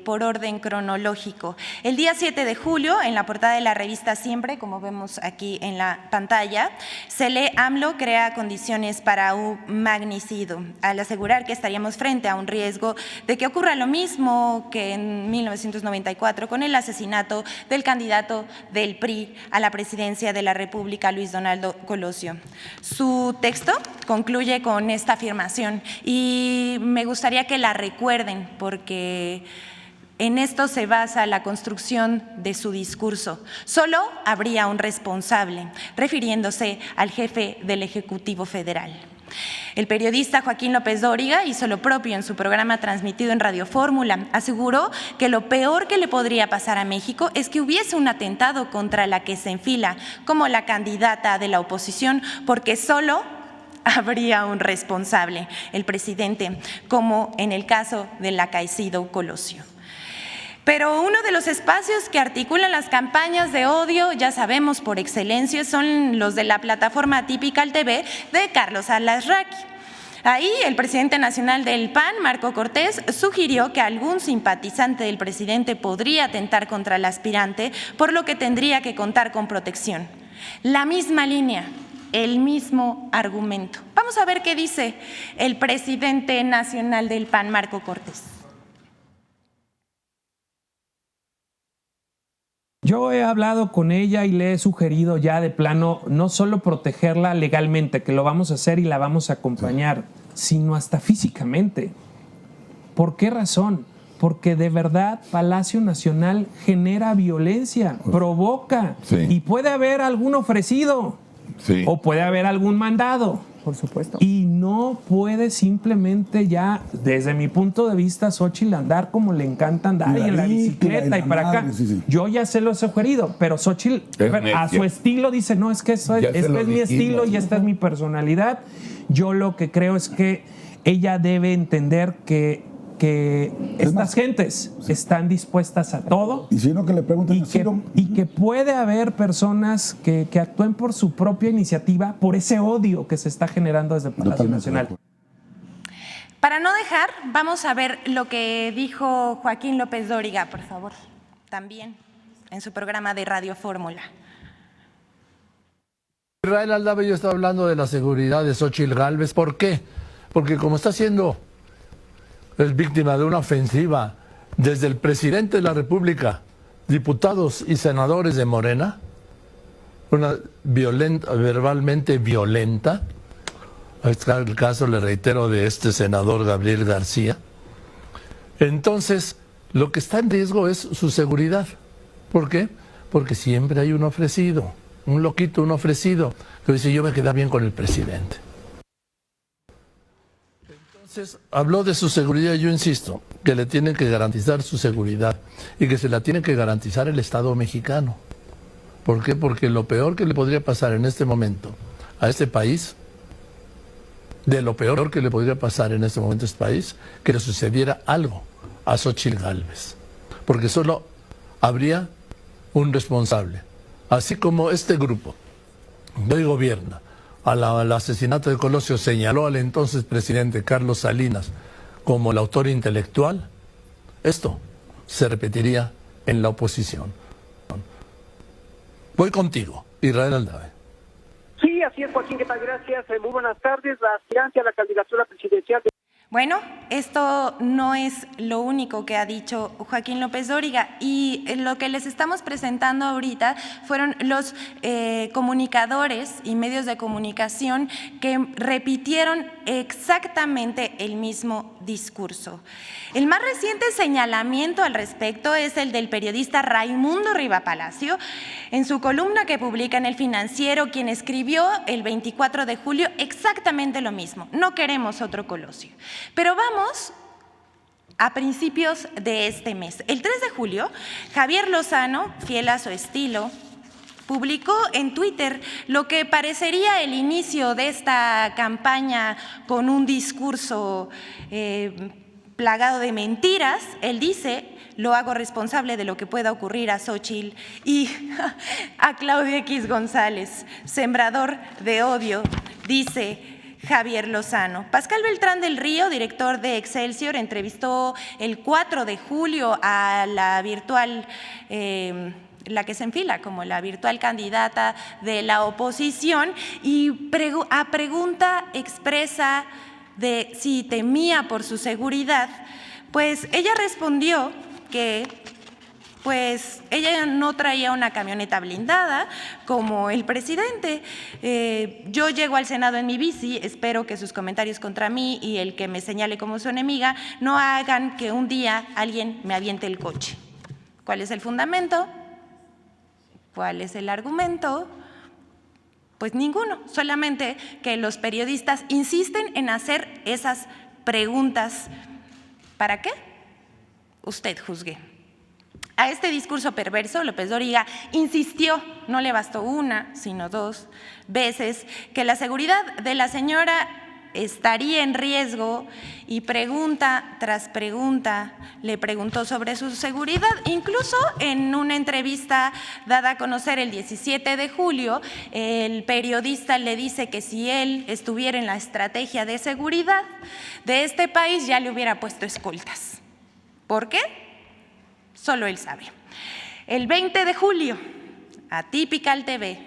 por orden cronológico. El día 7 de julio, en la portada de la revista Siempre, como vemos aquí en la pantalla, se lee: AMLO crea condiciones para un magnicidio, al asegurar que estaríamos frente a un riesgo de que ocurra lo mismo que en 1994 con el asesinato del candidato del PRI a la presidencia de la República, Luis Donaldo Colosio. Su texto concluye con esta afirmación y me gustaría que la recuerden porque en esto se basa la construcción de su discurso. Solo habría un responsable, refiriéndose al jefe del Ejecutivo Federal. El periodista Joaquín López Dóriga hizo lo propio en su programa transmitido en Radio Fórmula. Aseguró que lo peor que le podría pasar a México es que hubiese un atentado contra la que se enfila como la candidata de la oposición, porque solo habría un responsable, el presidente, como en el caso del acaecido Colosio. Pero uno de los espacios que articulan las campañas de odio, ya sabemos por excelencia, son los de la plataforma Typical TV de Carlos Alarraqui. Ahí el presidente nacional del PAN, Marco Cortés, sugirió que algún simpatizante del presidente podría atentar contra el aspirante, por lo que tendría que contar con protección. La misma línea, el mismo argumento. Vamos a ver qué dice el presidente nacional del PAN, Marco Cortés. Yo he hablado con ella y le he sugerido ya de plano no solo protegerla legalmente, que lo vamos a hacer y la vamos a acompañar, sino hasta físicamente. ¿Por qué razón? Porque de verdad Palacio Nacional genera violencia, provoca, y puede haber algún ofrecido, o puede haber algún mandado. Por supuesto. Y no puede simplemente ya, desde mi punto de vista, Xóchitl andar como le encanta andar y en la bicicleta y para acá. Yo ya se lo he sugerido, pero Xóchitl a su estilo dice, no, es que este es mi estilo y esta es mi personalidad. Yo lo que creo es que ella debe entender que estas gentes están dispuestas a todo. Y si no, que le pregunten y que puede haber personas que actúen por su propia iniciativa, por ese odio que se está generando desde el Palacio Nacional. Para no dejar, vamos a ver lo que dijo Joaquín López Dóriga, por favor, también en su programa de Radio Fórmula. Israel Aldave, yo estaba hablando de la seguridad de Xóchitl Gálvez. ¿Por qué? Porque como está siendo es víctima de una ofensiva desde el presidente de la República, diputados y senadores de Morena, una verbalmente violenta. Está el caso, le reitero, de este senador Gabriel García. Entonces, lo que está en riesgo es su seguridad. ¿Por qué? Porque siempre hay un ofrecido, un loquito, un ofrecido, que dice, yo me quedé bien con el presidente. Entonces, habló de su seguridad. Yo insisto que le tienen que garantizar su seguridad y que se la tiene que garantizar el Estado mexicano. ¿Por qué? Porque lo peor que le podría pasar en este momento a este país, de lo peor que le podría pasar en este momento a este país, que le sucediera algo a Xóchitl Gálvez. Porque solo habría un responsable. Así como este grupo que hoy gobierna al asesinato de Colosio señaló al entonces presidente Carlos Salinas como el autor intelectual, esto se repetiría en la oposición. Voy contigo, Israel Aldave. Así es, Joaquín, ¿qué tal? Gracias. Muy buenas tardes. La aspirancia a la candidatura presidencial de... Bueno, esto no es lo único que ha dicho Joaquín López Dóriga, y lo que les estamos presentando ahorita fueron los comunicadores y medios de comunicación que repitieron exactamente el mismo discurso. El más reciente señalamiento al respecto es el del periodista Raimundo Riva Palacio en su columna que publica en El Financiero, quien escribió el 24 de julio exactamente lo mismo: no queremos otro Colosio. Pero vamos a principios de este mes. El 3 de julio, Javier Lozano, fiel a su estilo, publicó en Twitter lo que parecería el inicio de esta campaña con un discurso plagado de mentiras. Él dice: lo hago responsable de lo que pueda ocurrir a Xóchitl y a Claudio X González, sembrador de odio, dice Javier Lozano. Pascal Beltrán del Río, director de Excelsior, entrevistó el 4 de julio a la virtual, la que se enfila como la virtual candidata de la oposición, y a pregunta expresa de si temía por su seguridad, pues ella respondió que pues ella no traía una camioneta blindada como el presidente. Yo llego al Senado en mi bici, espero que sus comentarios contra mí y el que me señale como su enemiga no hagan que un día alguien me aviente el coche. ¿Cuál es el fundamento? ¿Cuál es el argumento? Pues ninguno, solamente que los periodistas insisten en hacer esas preguntas. ¿Para qué? Usted juzgue. A este discurso perverso, López Dóriga insistió, no le bastó una, sino 2 veces, que la seguridad de la señora estaría en riesgo, y pregunta tras pregunta le preguntó sobre su seguridad. Incluso en una entrevista dada a conocer el 17 de julio, el periodista le dice que si él estuviera en la estrategia de seguridad de este país ya le hubiera puesto escoltas. ¿Por qué? Solo él sabe. El 20 de julio, Atypical TV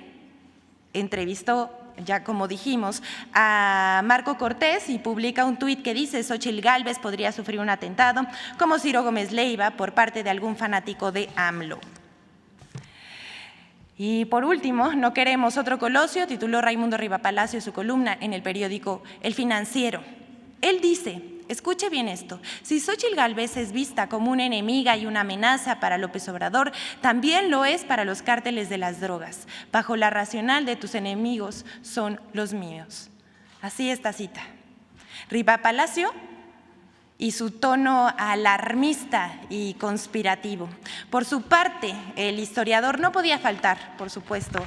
entrevistó, ya como dijimos, a Marco Cortés y publica un tuit que dice: Xóchitl Gálvez podría sufrir un atentado como Ciro Gómez Leiva por parte de algún fanático de AMLO. Y por último, no queremos otro Colosio, tituló Raimundo Riva Palacio su columna en el periódico El Financiero. Él dice, escuche bien esto: si Xóchitl Gálvez es vista como una enemiga y una amenaza para López Obrador, también lo es para los cárteles de las drogas. Bajo la racional de tus enemigos son los míos. Así esta cita. Riva Palacio y su tono alarmista y conspirativo. Por su parte, el historiador no podía faltar, por supuesto,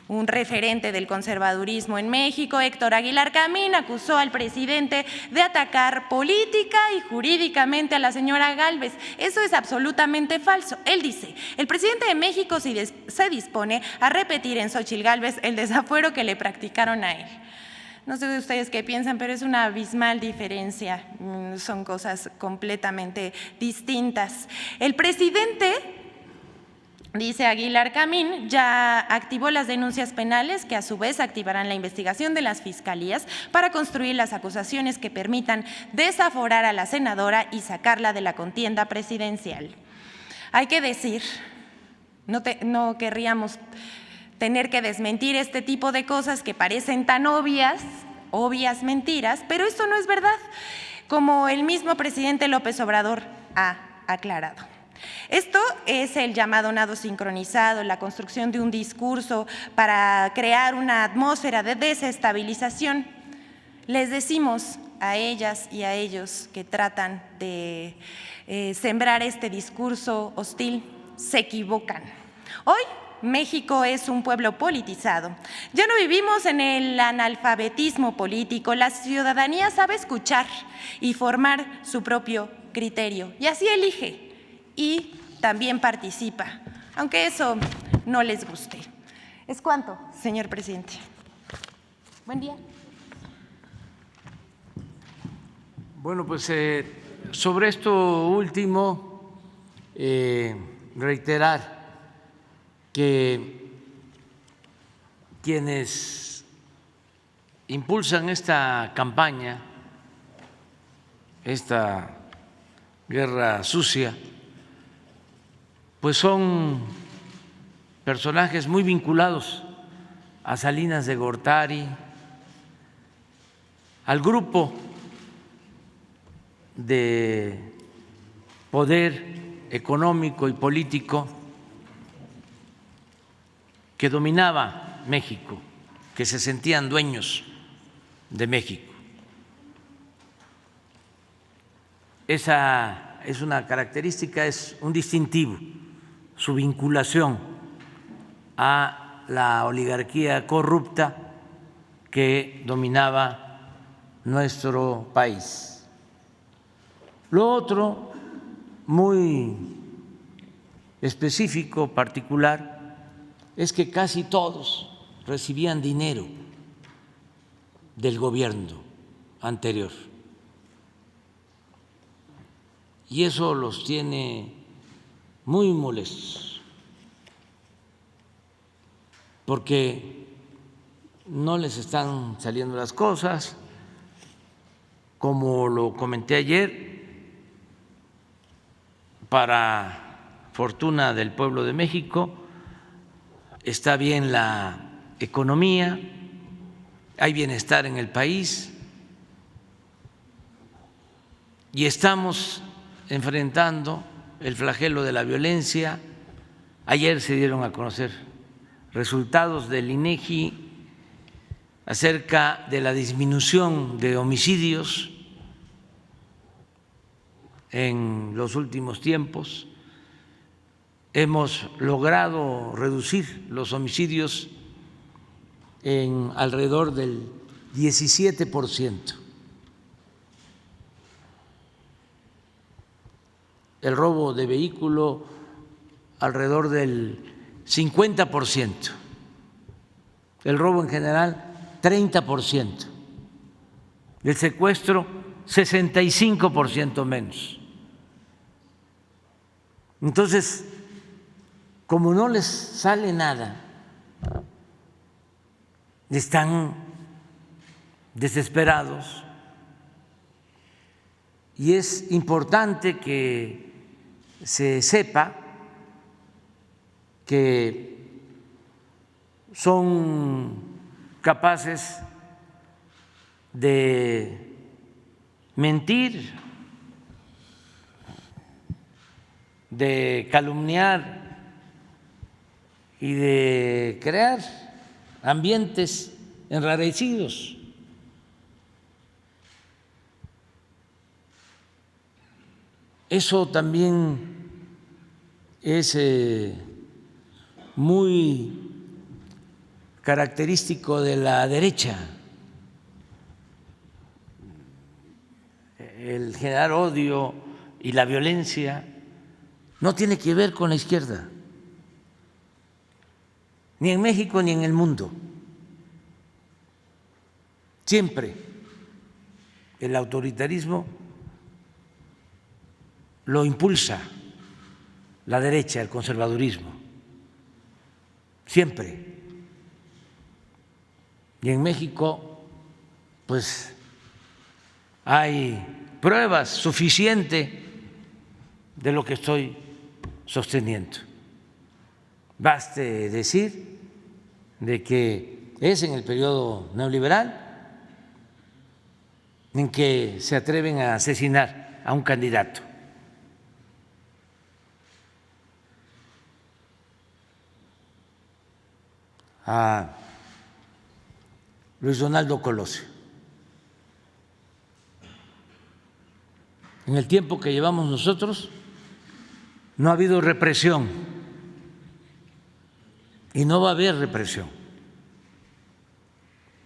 un referente del conservadurismo en México, Héctor Aguilar Camín, acusó al presidente de atacar política y jurídicamente a la señora Gálvez. Eso es absolutamente falso. Él dice, el presidente de México se dispone a repetir en Xóchitl Gálvez el desafuero que le practicaron a él. No sé de ustedes qué piensan, pero es una abismal diferencia. Son cosas completamente distintas. El presidente, dice Aguilar Camín, ya activó las denuncias penales que a su vez activarán la investigación de las fiscalías para construir las acusaciones que permitan desaforar a la senadora y sacarla de la contienda presidencial. Hay que decir, no querríamos tener que desmentir este tipo de cosas que parecen tan obvias mentiras, pero esto no es verdad, como el mismo presidente López Obrador ha aclarado. Esto es el llamado nado sincronizado, la construcción de un discurso para crear una atmósfera de desestabilización. Les decimos a ellas y a ellos que tratan de sembrar este discurso hostil, se equivocan. Hoy México es un pueblo politizado. Ya no vivimos en el analfabetismo político. La ciudadanía sabe escuchar y formar su propio criterio, y así elige y también participa, aunque eso no les guste. ¿Es cuánto, señor presidente? Buen día. Bueno, pues sobre esto último, reiterar que quienes impulsan esta campaña, esta guerra sucia, pues son personajes muy vinculados a Salinas de Gortari, al grupo de poder económico y político que dominaba México, que se sentían dueños de México. Esa es una característica, es un distintivo, su vinculación a la oligarquía corrupta que dominaba nuestro país. Lo otro, muy específico, particular, es que casi todos recibían dinero del gobierno anterior. Y eso los tiene muy molestos, porque no les están saliendo las cosas. Como lo comenté ayer, para fortuna del pueblo de México, está bien la economía, hay bienestar en el país y estamos enfrentando el flagelo de la violencia. Ayer se dieron a conocer resultados del INEGI acerca de la disminución de homicidios en los últimos tiempos. Hemos logrado reducir los homicidios en alrededor del 17%. El robo de vehículo alrededor del 50%, el robo en general 30%, el secuestro 65% menos. Entonces, como no les sale nada, están desesperados y es importante que se sepa que son capaces de mentir, de calumniar y de crear ambientes enrarecidos. Eso también es muy característico de la derecha, el generar odio y la violencia no tiene que ver con la izquierda, ni en México ni en el mundo. Siempre el autoritarismo lo impulsa la derecha, el conservadurismo, siempre. Y en México, pues, hay pruebas suficientes de lo que estoy sosteniendo. Baste decir de que es en el periodo neoliberal en que se atreven a asesinar a un candidato. A Luis Donaldo Colosio. En el tiempo que llevamos nosotros no ha habido represión y no va a haber represión,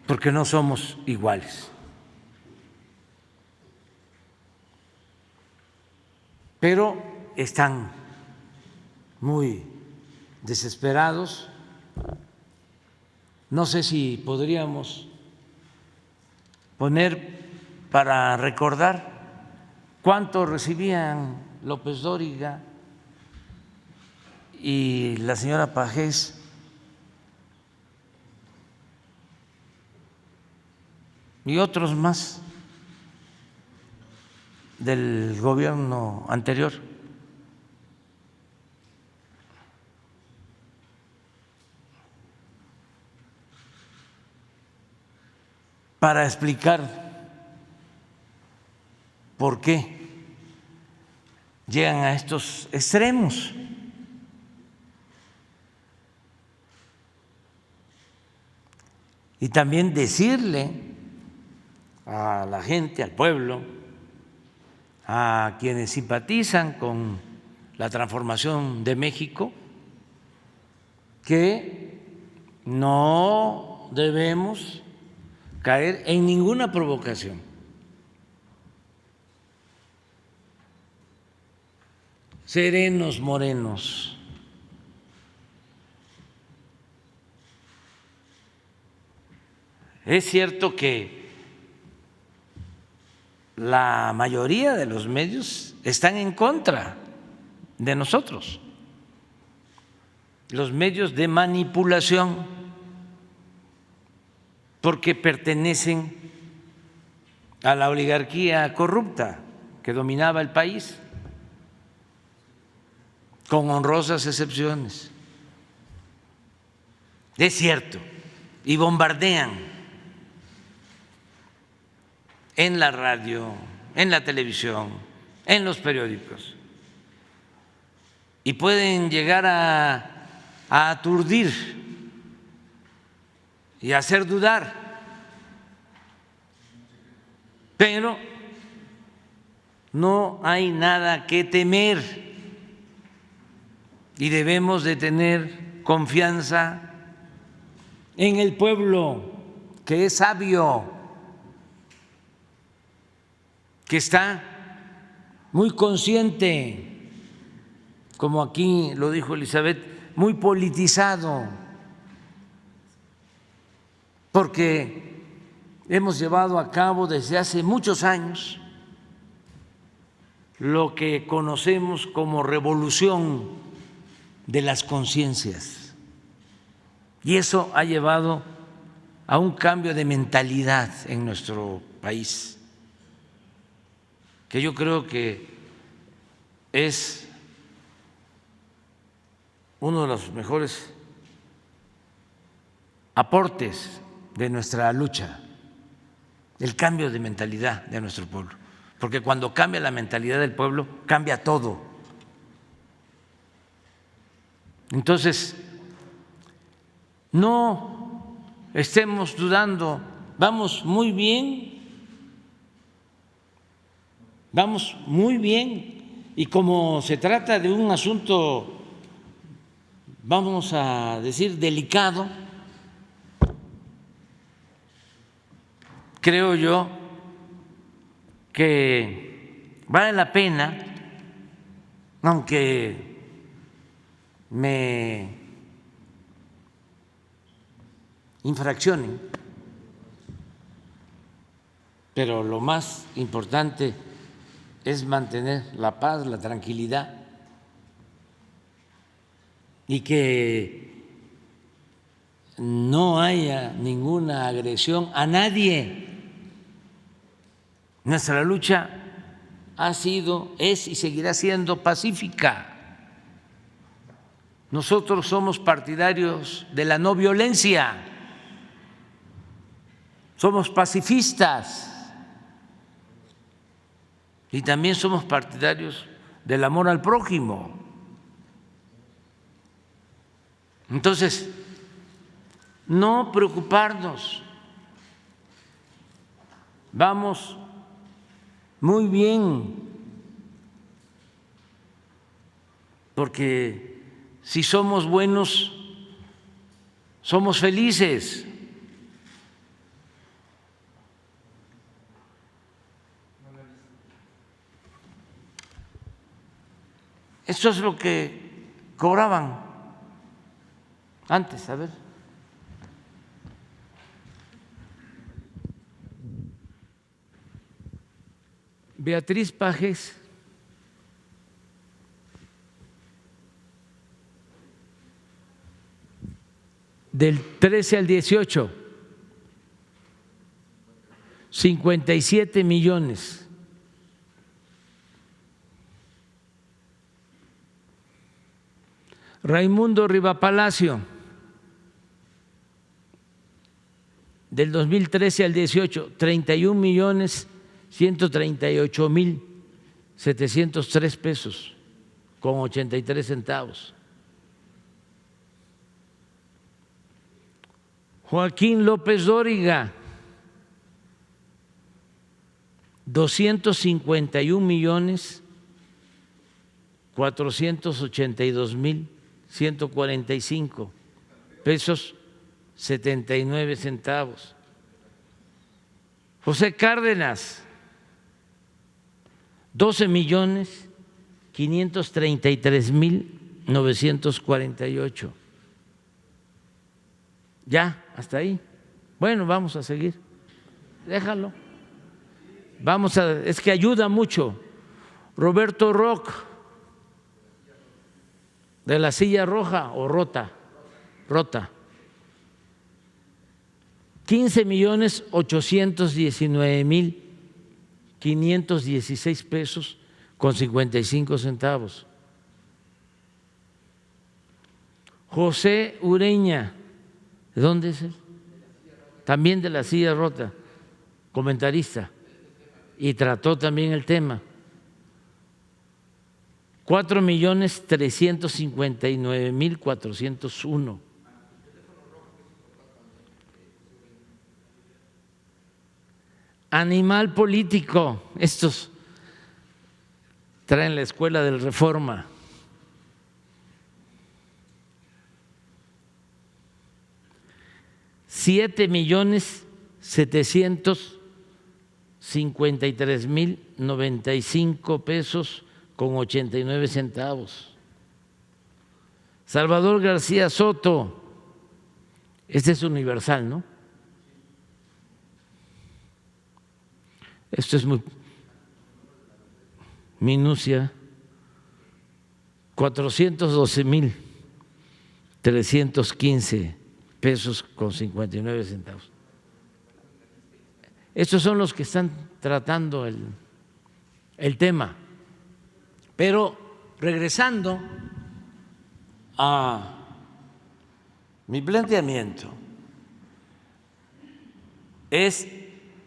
porque no somos iguales. Pero están muy desesperados. No sé si podríamos poner para recordar cuánto recibían López Dóriga y la señora Pajés y otros más del gobierno anterior. Para explicar por qué llegan a estos extremos. Y también decirle a la gente, al pueblo, a quienes simpatizan con la transformación de México, que no debemos caer en ninguna provocación. Serenos, morenos. Es cierto que la mayoría de los medios están en contra de nosotros, los medios de manipulación, porque pertenecen a la oligarquía corrupta que dominaba el país, con honrosas excepciones. Es cierto, y bombardean en la radio, en la televisión, en los periódicos, y pueden llegar a aturdir y hacer dudar, pero no hay nada que temer y debemos de tener confianza en el pueblo, que es sabio, que está muy consciente, como aquí lo dijo Elizabeth, muy politizado, porque hemos llevado a cabo desde hace muchos años lo que conocemos como revolución de las conciencias, y eso ha llevado a un cambio de mentalidad en nuestro país, que yo creo que es uno de los mejores aportes de nuestra lucha, el cambio de mentalidad de nuestro pueblo, porque cuando cambia la mentalidad del pueblo, cambia todo. Entonces, no estemos dudando, vamos muy bien, y como se trata de un asunto, vamos a decir, delicado, creo yo que vale la pena, aunque me infraccionen, pero lo más importante es mantener la paz, la tranquilidad, y que no haya ninguna agresión a nadie. Nuestra lucha ha sido, es y seguirá siendo pacífica. Nosotros somos partidarios de la no violencia, somos pacifistas y también somos partidarios del amor al prójimo. Entonces, no preocuparnos, vamos muy bien, porque si somos buenos, somos felices. Esto es lo que cobraban antes, a ver. Beatriz Pajes. Del 13 al 18. 57 millones. Raimundo Rivapalacio, del 2013 al 18, 31.138.703 pesos con 83 centavos. Joaquín López Dóriga, 251.482.145 pesos 79 centavos. José Cárdenas, 12.533.948. Ya, hasta ahí. Bueno, vamos a seguir. Déjalo. Es que ayuda mucho. Roberto Roch, de la Silla Roja o Rota. 15.819.516 pesos con 55 centavos. José Ureña, ¿de dónde es él? También de la Silla Rota, comentarista, y trató también el tema. 4.359.401. Animal Político, estos traen la escuela del Reforma. $7.753.095 pesos con 89 centavos. Salvador García Soto, este es universal, ¿no? Esto es muy minucia. 412.315 pesos con 59 centavos. Estos son los que están tratando el tema. Pero regresando a mi planteamiento, es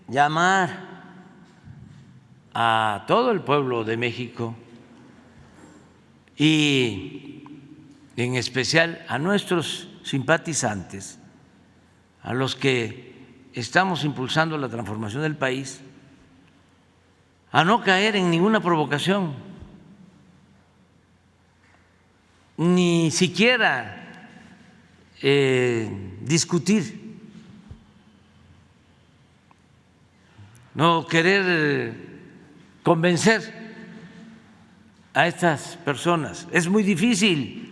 llamar a todo el pueblo de México y en especial a nuestros simpatizantes, a los que estamos impulsando la transformación del país, a no caer en ninguna provocación, ni siquiera discutir, no querer convencer a estas personas. Es muy difícil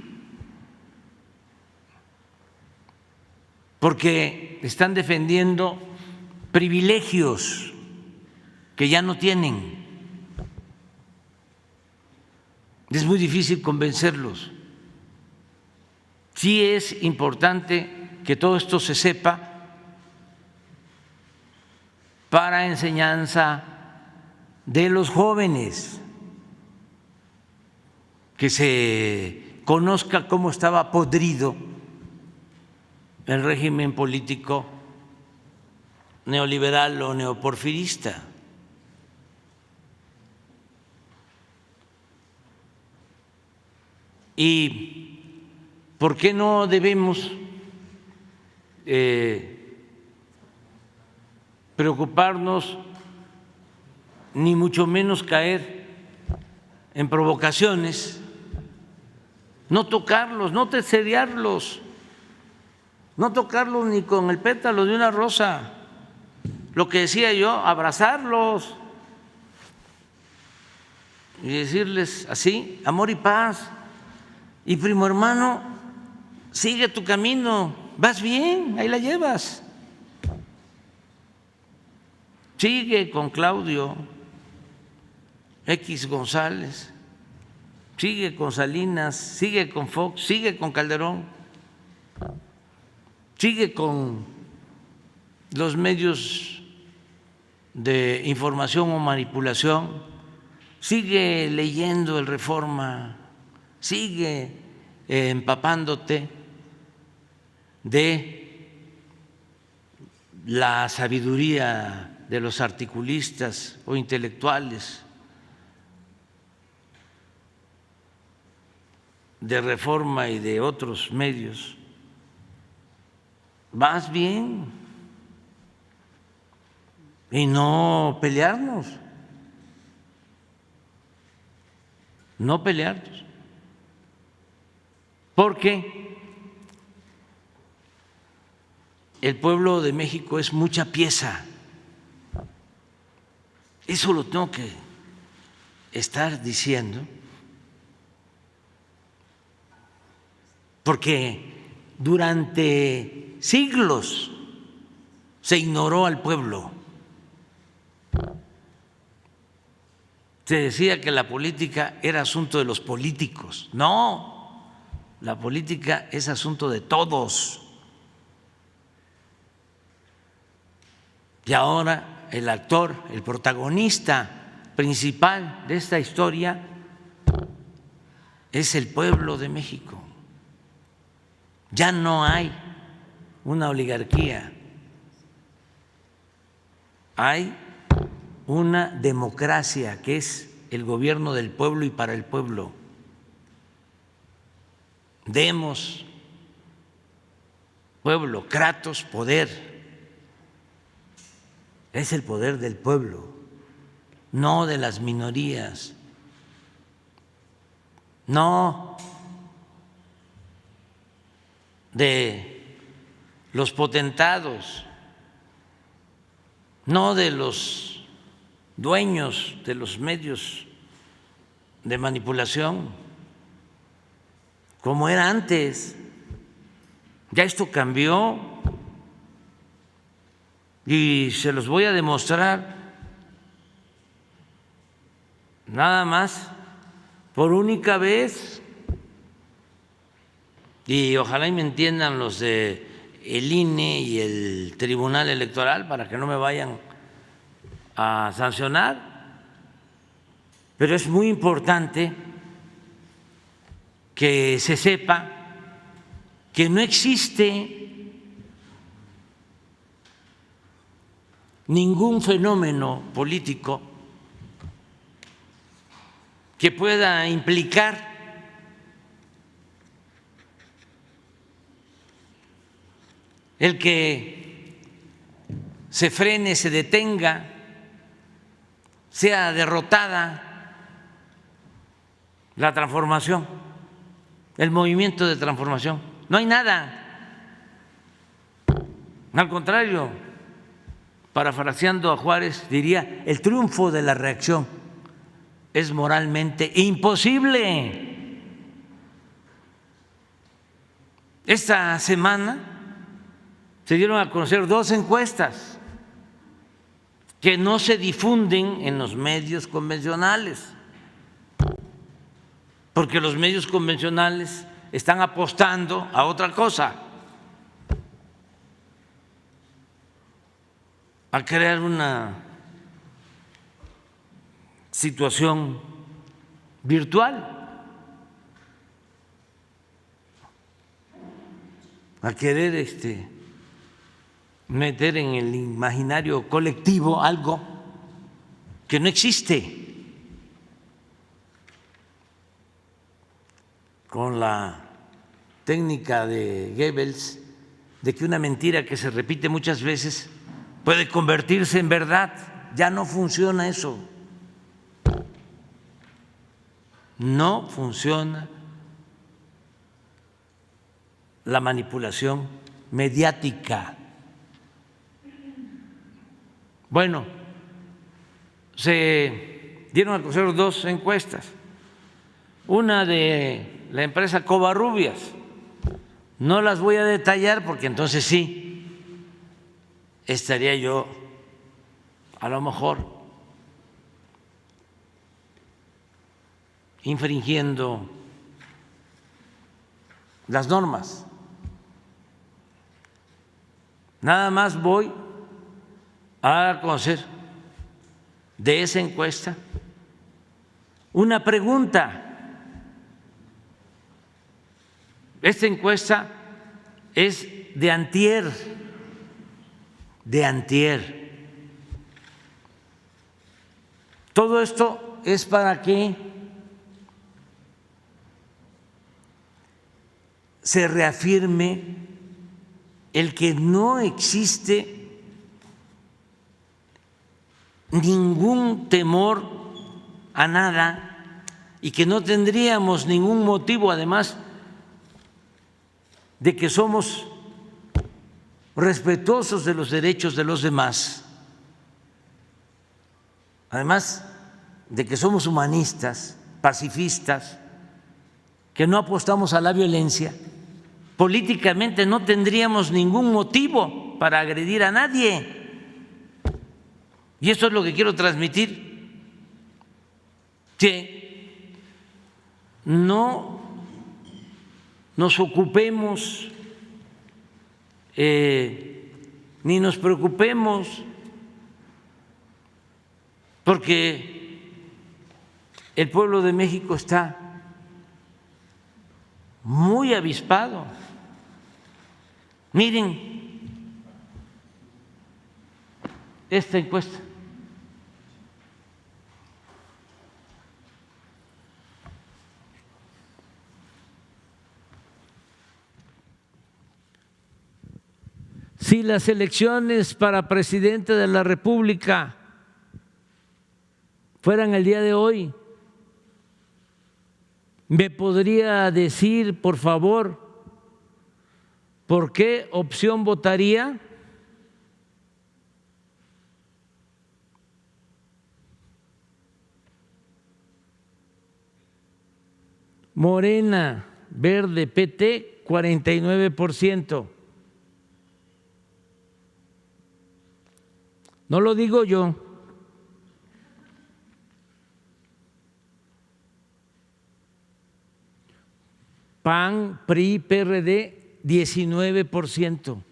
porque están defendiendo privilegios que ya no tienen. Es muy difícil convencerlos. Sí es importante que todo esto se sepa para enseñanza de los jóvenes, que se conozca cómo estaba podrido el régimen político neoliberal o neoporfirista. ¿Y por qué no debemos preocuparnos ni mucho menos caer en provocaciones? No tocarlos, no tercerearlos, no tocarlos ni con el pétalo de una rosa. Lo que decía yo, abrazarlos y decirles así, amor y paz. Y primo hermano, sigue tu camino, vas bien, ahí la llevas. Sigue con Claudio X González, sigue con Salinas, sigue con Fox, sigue con Calderón, sigue con los medios de información o manipulación, sigue leyendo el Reforma, sigue empapándote de la sabiduría de los articulistas o intelectuales de Reforma y de otros medios. Más bien, y no pelearnos, porque el pueblo de México es mucha pieza. Eso lo tengo que estar diciendo, porque durante siglos se ignoró al pueblo. Se decía que la política era asunto de los políticos. No, la política es asunto de todos. Y ahora el actor, el protagonista principal de esta historia es el pueblo de México. Ya no hay una oligarquía, hay una democracia que es el gobierno del pueblo y para el pueblo. Demos pueblo, kratos, poder. Es el poder del pueblo, no de las minorías, no de los potentados, no de los dueños de los medios de manipulación, como era antes. Ya esto cambió y se los voy a demostrar nada más por única vez, y ojalá y me entiendan los de el INE y el Tribunal Electoral para que no me vayan a sancionar, pero es muy importante que se sepa que no existe ningún fenómeno político que pueda implicar el que se frene, se detenga, sea derrotada la transformación, el movimiento de transformación. No hay nada. Al contrario, parafraseando a Juárez, diría: el triunfo de la reacción es moralmente imposible. Esta semana se dieron a conocer 2 encuestas que no se difunden en los medios convencionales, porque los medios convencionales están apostando a otra cosa, a crear una situación virtual, a querer meter en el imaginario colectivo algo que no existe, con la técnica de Goebbels de que una mentira que se repite muchas veces puede convertirse en verdad. Ya no funciona eso. No funciona la manipulación mediática. Bueno, se dieron a conocer 2 encuestas. Una de la empresa Covarrubias. No las voy a detallar porque entonces sí estaría yo a lo mejor infringiendo las normas. Nada más voy a conocer de esa encuesta una pregunta. Esta encuesta es de antier, Todo esto es para que se reafirme el que no existe ningún temor a nada y que no tendríamos ningún motivo, además de que somos respetuosos de los derechos de los demás, además de que somos humanistas, pacifistas, que no apostamos a la violencia. Políticamente no tendríamos ningún motivo para agredir a nadie. Y eso es lo que quiero transmitir, que no nos ocupemos ni nos preocupemos porque el pueblo de México está muy avispado. Miren esta encuesta. Si las elecciones para presidente de la República fueran el día de hoy, ¿me podría decir, por favor, por qué opción votaría? Morena, Verde, PT, 49%. No lo digo yo. PAN, PRI, PRD, 19%.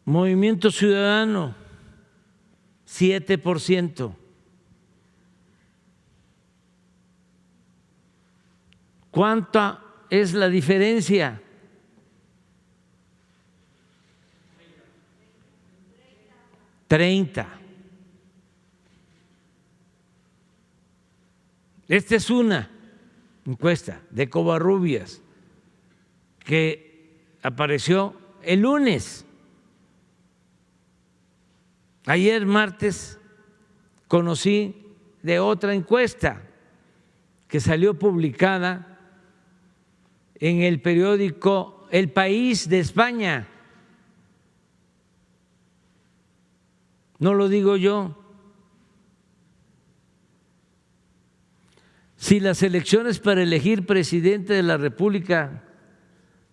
Movimiento Ciudadano, 7%. ¿Cuánta es la diferencia? 30. Esta es una encuesta de Covarrubias que apareció el lunes. Ayer martes conocí de otra encuesta que salió publicada en el periódico El País de España. No lo digo yo. Si las elecciones para elegir presidente de la República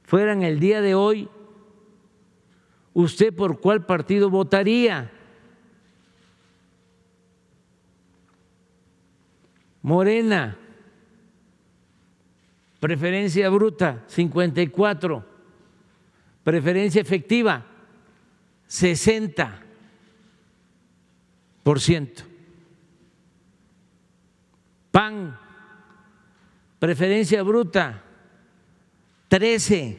fueran el día de hoy, ¿usted por cuál partido votaría? Morena, preferencia bruta, 54, preferencia efectiva, 60%. PAN, preferencia bruta, 13,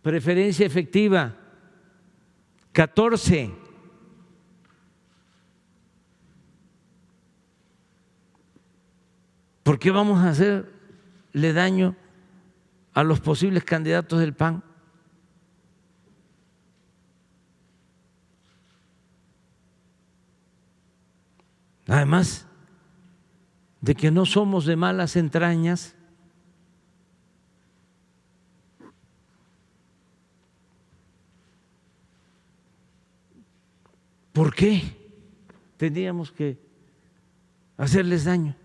preferencia efectiva, 14. ¿Por qué vamos a hacerle daño a los posibles candidatos del PAN? Además de que no somos de malas entrañas, ¿por qué tendríamos que hacerles daño?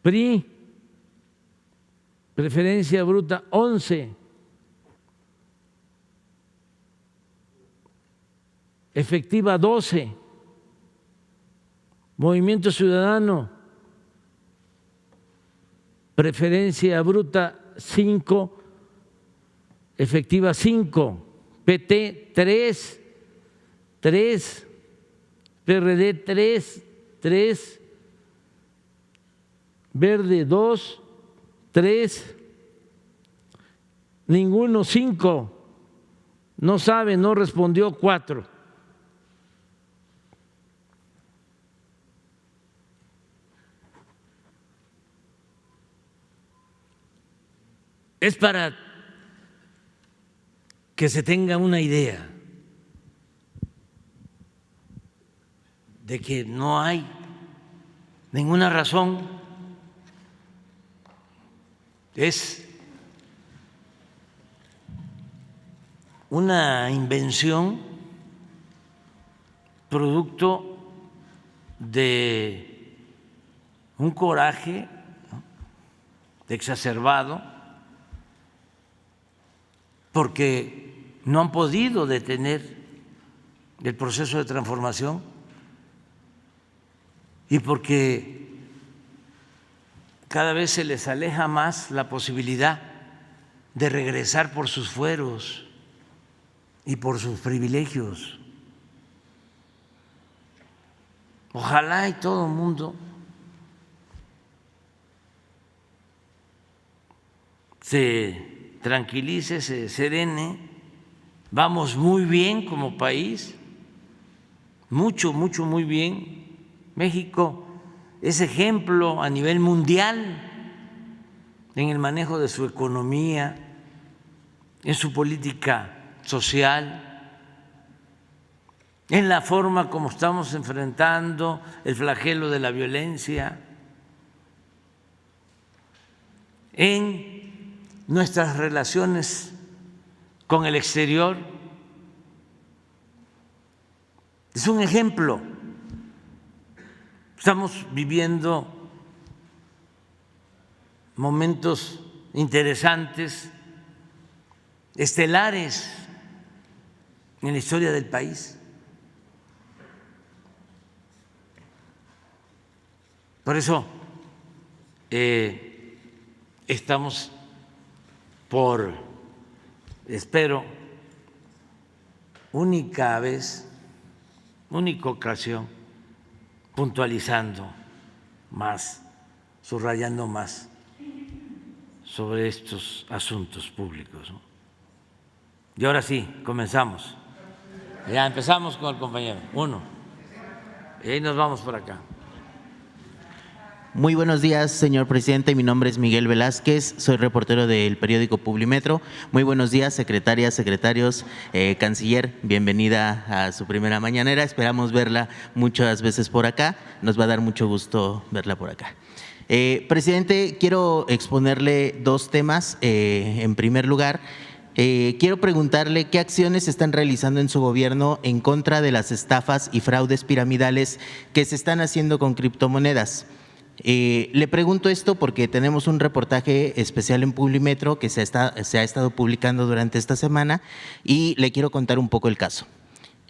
PRI, preferencia bruta, 11. efectiva 12, Movimiento Ciudadano, preferencia bruta 5, efectiva 5, PT 3, PRD 3, Verde 2, 3, ninguno 5, no sabe, no respondió 4. Es para que se tenga una idea de que no hay ninguna razón. Es una invención producto de un coraje exacerbado, porque no han podido detener el proceso de transformación y porque cada vez se les aleja más la posibilidad de regresar por sus fueros y por sus privilegios. Ojalá y todo el mundo se tranquilice, se serene. Vamos muy bien como país, muy bien. México es ejemplo a nivel mundial en el manejo de su economía, en su política social, en la forma como estamos enfrentando el flagelo de la violencia, en nuestras relaciones con el exterior. Es un ejemplo. Estamos viviendo momentos interesantes, estelares en la historia del país. Por eso estamos por, espero, única ocasión, puntualizando más, subrayando más sobre estos asuntos públicos, ¿no? Y ahora sí, comenzamos. Ya empezamos con el compañero, 1. Y ahí nos vamos por acá. Muy buenos días, señor presidente. Mi nombre es Miguel Velázquez, soy reportero del periódico Publimetro. Muy buenos días, secretarias, secretarios, canciller, bienvenida a su primera mañanera. Esperamos verla muchas veces por acá. Nos va a dar mucho gusto verla por acá. Presidente, quiero exponerle 2 temas. En primer lugar, quiero preguntarle qué acciones se están realizando en su gobierno en contra de las estafas y fraudes piramidales que se están haciendo con criptomonedas. Le pregunto esto porque tenemos un reportaje especial en Publimetro que se ha estado publicando durante esta semana y le quiero contar un poco el caso.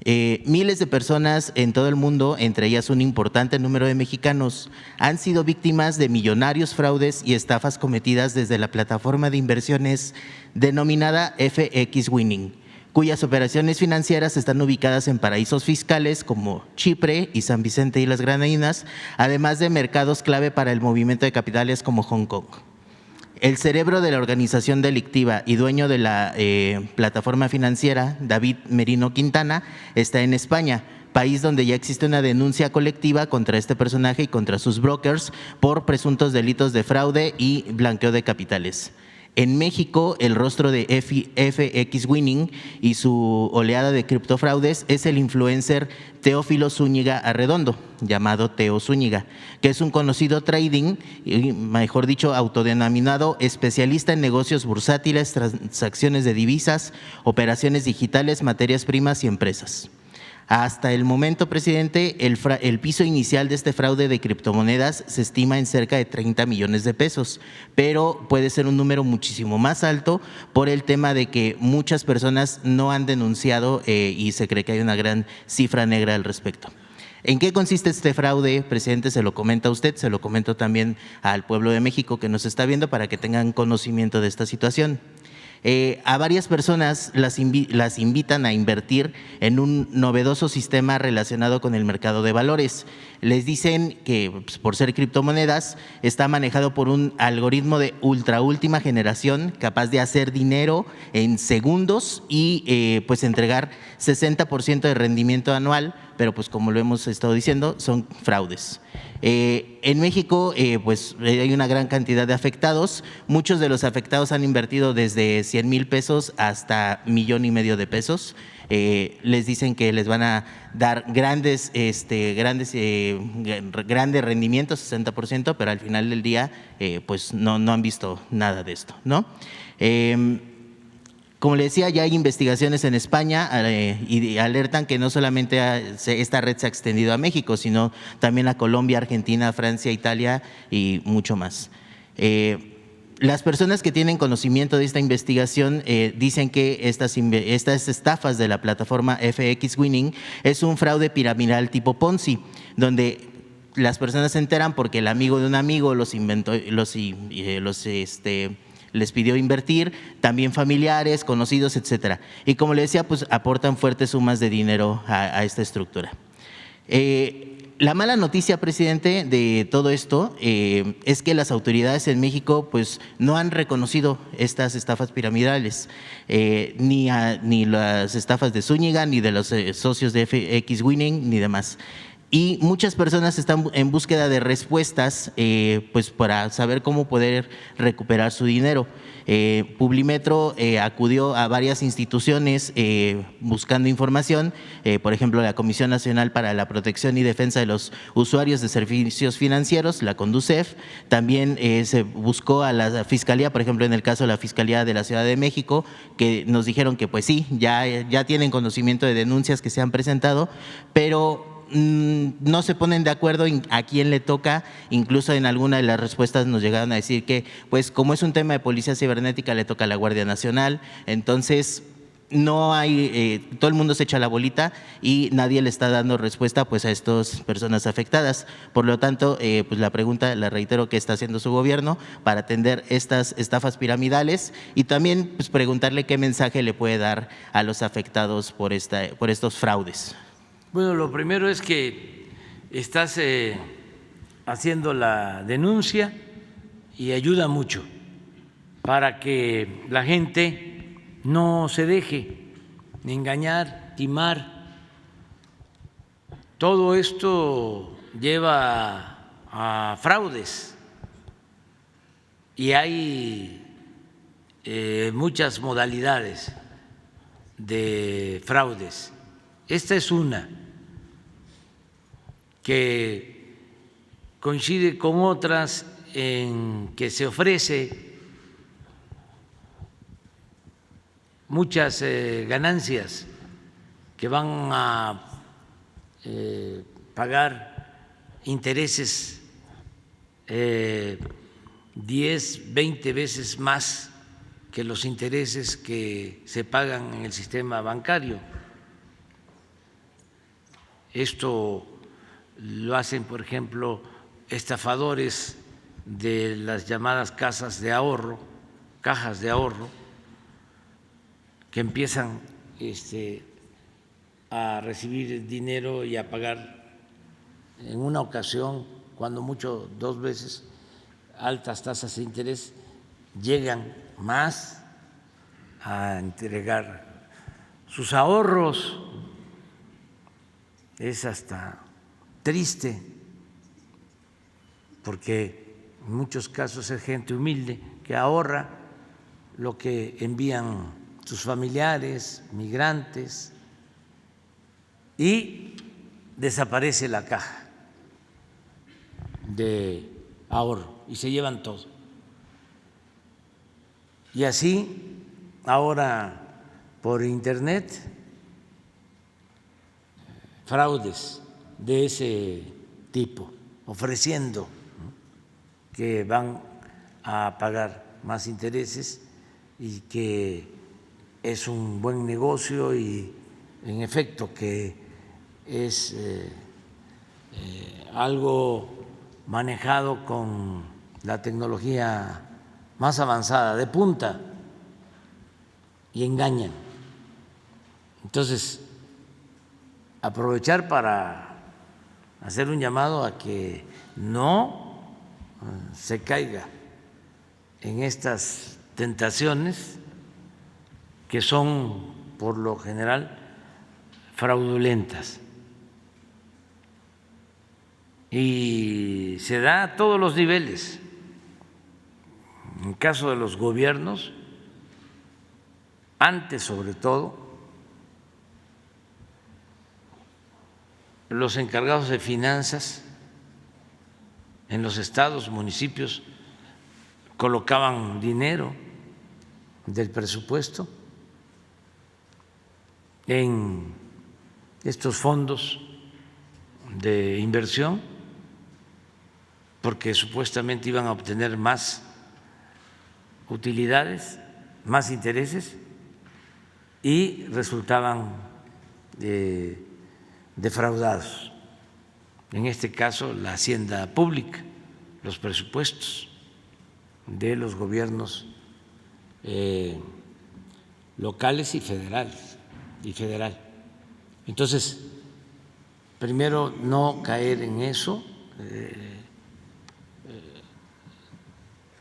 Miles de personas en todo el mundo, entre ellas un importante número de mexicanos, han sido víctimas de millonarios fraudes y estafas cometidas desde la plataforma de inversiones denominada FX Winning, cuyas operaciones financieras están ubicadas en paraísos fiscales como Chipre y San Vicente y las Granadinas, además de mercados clave para el movimiento de capitales como Hong Kong. El cerebro de la organización delictiva y dueño de la plataforma financiera, David Merino Quintana, está en España, país donde ya existe una denuncia colectiva contra este personaje y contra sus brokers por presuntos delitos de fraude y blanqueo de capitales. En México, el rostro de FX Winning y su oleada de criptofraudes es el influencer Teófilo Zúñiga Arredondo, llamado Teo Zúñiga, que es un conocido trading, y mejor dicho, autodenominado especialista en negocios bursátiles, transacciones de divisas, operaciones digitales, materias primas y empresas. Hasta el momento, presidente, el piso inicial de este fraude de criptomonedas se estima en cerca de 30 millones de pesos, pero puede ser un número muchísimo más alto por el tema de que muchas personas no han denunciado y se cree que hay una gran cifra negra al respecto. ¿En qué consiste este fraude, presidente? Se lo comenta a usted, se lo comento también al pueblo de México que nos está viendo para que tengan conocimiento de esta situación. A varias personas las invitan a invertir en un novedoso sistema relacionado con el mercado de valores. Les dicen que pues, por ser criptomonedas está manejado por un algoritmo de última generación capaz de hacer dinero en segundos y pues entregar 60% de rendimiento anual, pero pues como lo hemos estado diciendo, son fraudes. En México pues hay una gran cantidad de afectados. Muchos de los afectados han invertido desde 100,000 pesos hasta 1,5 millones de pesos. Les dicen que les van a dar grandes rendimientos, 60%, pero al final del día pues no han visto nada de esto, ¿no? Como le decía, ya hay investigaciones en España y alertan que no solamente esta red se ha extendido a México, sino también a Colombia, Argentina, Francia, Italia y mucho más. Las personas que tienen conocimiento de esta investigación dicen que estas estafas de la plataforma FX Winning es un fraude piramidal tipo Ponzi, donde las personas se enteran porque el amigo de un amigo les pidió invertir, también familiares, conocidos, etcétera. Y como le decía, pues aportan fuertes sumas de dinero a esta estructura. La mala noticia, presidente, de todo esto es que las autoridades en México pues no han reconocido estas estafas piramidales, ni las estafas de Zúñiga, ni de los socios de FX Winning, ni demás. Y muchas personas están en búsqueda de respuestas pues para saber cómo poder recuperar su dinero. Publimetro acudió a varias instituciones buscando información, por ejemplo, la Comisión Nacional para la Protección y Defensa de los Usuarios de Servicios Financieros, la CONDUCEF. También se buscó a la Fiscalía, por ejemplo, en el caso de la Fiscalía de la Ciudad de México, que nos dijeron que pues sí, ya tienen conocimiento de denuncias que se han presentado, pero no se ponen de acuerdo a quién le toca. Incluso en alguna de las respuestas nos llegaron a decir que pues como es un tema de policía cibernética le toca a la Guardia Nacional. Entonces no hay, todo el mundo se echa la bolita y nadie le está dando respuesta pues a estas personas afectadas. Por lo tanto, pues la pregunta la reitero, ¿qué está haciendo su gobierno para atender estas estafas piramidales? Y también pues preguntarle qué mensaje le puede dar a los afectados por estos fraudes. Bueno, lo primero es que estás haciendo la denuncia y ayuda mucho para que la gente no se deje engañar, timar. Todo esto lleva a fraudes y hay muchas modalidades de fraudes. Esta es una que coincide con otras en que se ofrece muchas ganancias que van a pagar intereses 10, 20 veces más que los intereses que se pagan en el sistema bancario. Esto lo hacen, por ejemplo, estafadores de las llamadas cajas de ahorro, que empiezan a recibir dinero y a pagar en una ocasión, cuando mucho 2 veces, altas tasas de interés, llegan más a entregar sus ahorros. Es hasta triste, porque en muchos casos es gente humilde que ahorra lo que envían sus familiares, migrantes, y desaparece la caja de ahorro y se llevan todo. Y así, ahora por internet, fraudes de ese tipo, ofreciendo, ¿no?, que van a pagar más intereses y que es un buen negocio y en efecto que es algo manejado con la tecnología más avanzada, de punta, y engañan. Entonces, aprovechar para hacer un llamado a que no se caiga en estas tentaciones que son por lo general fraudulentas. Y se da a todos los niveles. En el caso de los gobiernos, antes sobre todo, los encargados de finanzas en los estados, municipios, colocaban dinero del presupuesto en estos fondos de inversión porque supuestamente iban a obtener más utilidades, más intereses, y resultaban defraudados. En este caso, la hacienda pública, los presupuestos de los gobiernos locales y federales. Entonces, primero, no caer en eso.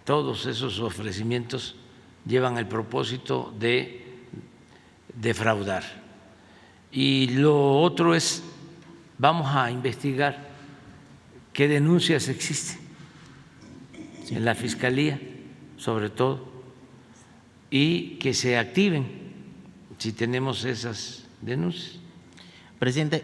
Todos esos ofrecimientos llevan el propósito de defraudar. Y lo otro es, vamos a investigar qué denuncias existen en la Fiscalía, sobre todo, y que se activen si tenemos esas denuncias. Presidente,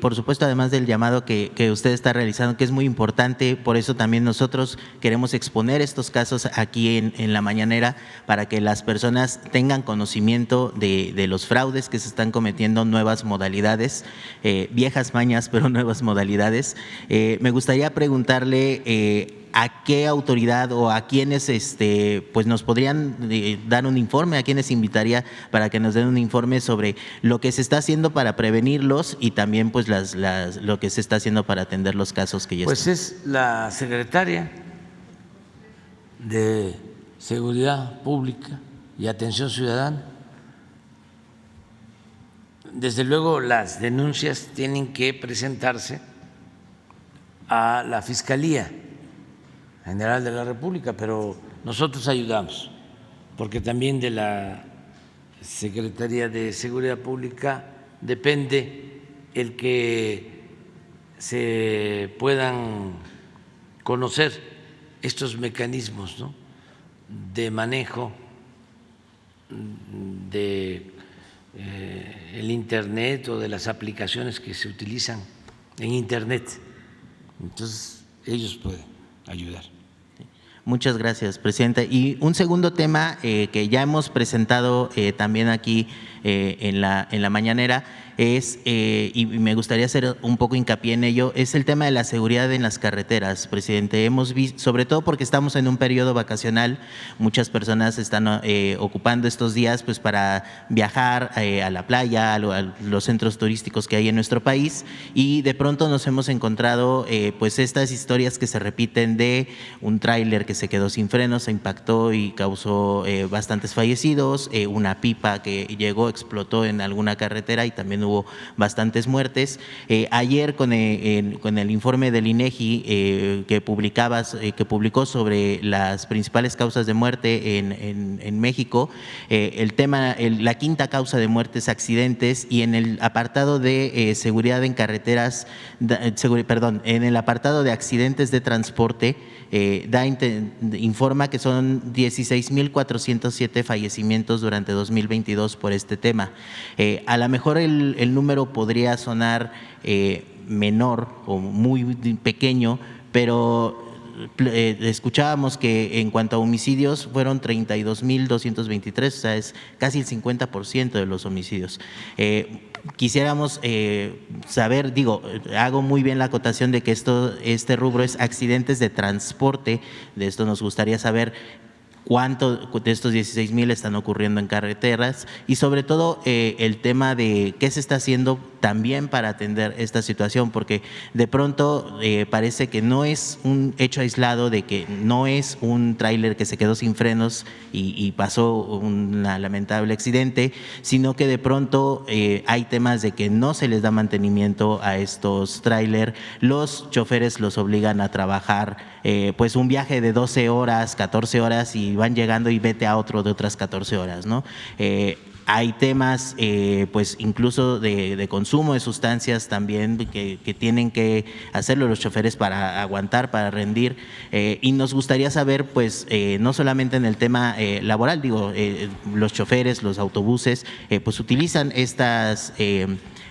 por supuesto, además del llamado que usted está realizando, que es muy importante, por eso también nosotros queremos exponer estos casos aquí en la mañanera para que las personas tengan conocimiento de los fraudes que se están cometiendo, nuevas modalidades, viejas mañas, pero nuevas modalidades. Me gustaría preguntarle ¿a qué autoridad o a quiénes pues nos podrían dar un informe, a quiénes invitaría para que nos den un informe sobre lo que se está haciendo para prevenirlos y también pues lo que se está haciendo para atender los casos que ya pues están? Es la secretaria de Seguridad Pública y Atención Ciudadana. Desde luego las denuncias tienen que presentarse a la Fiscalía General de la República, pero nosotros ayudamos, porque también de la Secretaría de Seguridad Pública depende el que se puedan conocer estos mecanismos, ¿no?, de manejo de el Internet o de las aplicaciones que se utilizan en Internet. Entonces, ellos pueden ayudar. Muchas gracias, presidente. Y un segundo tema que ya hemos presentado también aquí en la mañanera es, y me gustaría hacer un poco hincapié en ello, es el tema de la seguridad en las carreteras, presidente. Hemos visto, sobre todo porque estamos en un periodo vacacional, muchas personas están ocupando estos días pues para viajar a la playa, a los centros turísticos que hay en nuestro país, y de pronto nos hemos encontrado pues estas historias que se repiten de un tráiler que se quedó sin frenos, se impactó y causó bastantes fallecidos, una pipa que llegó, explotó en alguna carretera y también hubo bastantes muertes. Ayer con el informe del INEGI que publicó sobre las principales causas de muerte en México, el tema, la quinta causa de muerte es accidentes, y en el apartado de seguridad en carreteras, en el apartado de accidentes de transporte, informa que son 16,407 fallecimientos durante 2022 por este tema. A lo mejor el número podría sonar menor o muy pequeño, pero escuchábamos que en cuanto a homicidios fueron 32,223, o sea, es casi el 50% de los homicidios. Quisiéramos saber, hago muy bien la acotación de que este rubro es accidentes de transporte. De esto nos gustaría saber cuánto de estos 16,000 están ocurriendo en carreteras y sobre todo el tema de qué se está haciendo también para atender esta situación, porque de pronto parece que no es un hecho aislado, de que no es un tráiler que se quedó sin frenos y pasó un lamentable accidente, sino que de pronto hay temas de que no se les da mantenimiento a estos tráiler, los choferes los obligan a trabajar pues un viaje de 12 horas, 14 horas y van llegando y vete a otro de otras 14 horas, ¿no? Hay temas pues incluso de consumo de sustancias también que tienen que hacerlo los choferes para aguantar, para rendir, y nos gustaría saber pues no solamente en el tema laboral, los choferes, los autobuses pues utilizan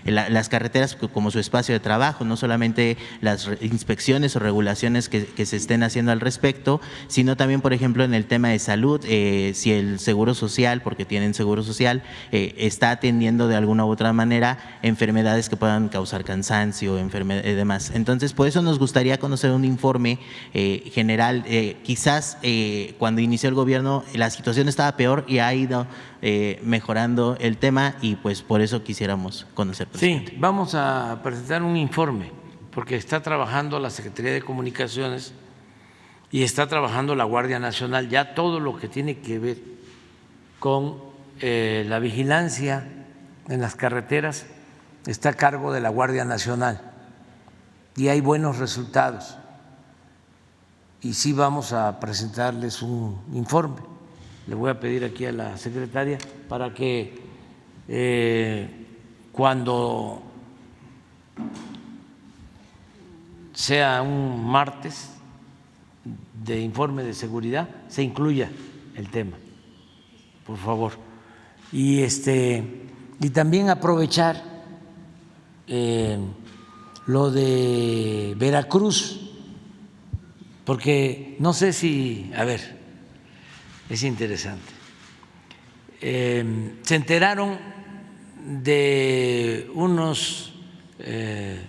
las carreteras como su espacio de trabajo, no solamente las inspecciones o regulaciones que se estén haciendo al respecto, sino también, por ejemplo, en el tema de salud, si el Seguro Social, porque tienen Seguro Social, está atendiendo de alguna u otra manera enfermedades que puedan causar cansancio y demás. Entonces, por eso nos gustaría conocer un informe general. Quizás cuando inició el gobierno la situación estaba peor y ha ido mejorando el tema y pues por eso quisiéramos conocer. Sí, vamos a presentar un informe porque está trabajando la Secretaría de Comunicaciones y está trabajando la Guardia Nacional, ya todo lo que tiene que ver con la vigilancia en las carreteras está a cargo de la Guardia Nacional y hay buenos resultados y sí vamos a presentarles un informe. Le voy a pedir aquí a la secretaria para que cuando sea un martes de informe de seguridad se incluya el tema, por favor. Y también aprovechar lo de Veracruz, porque no sé si, es interesante. Se enteraron de unos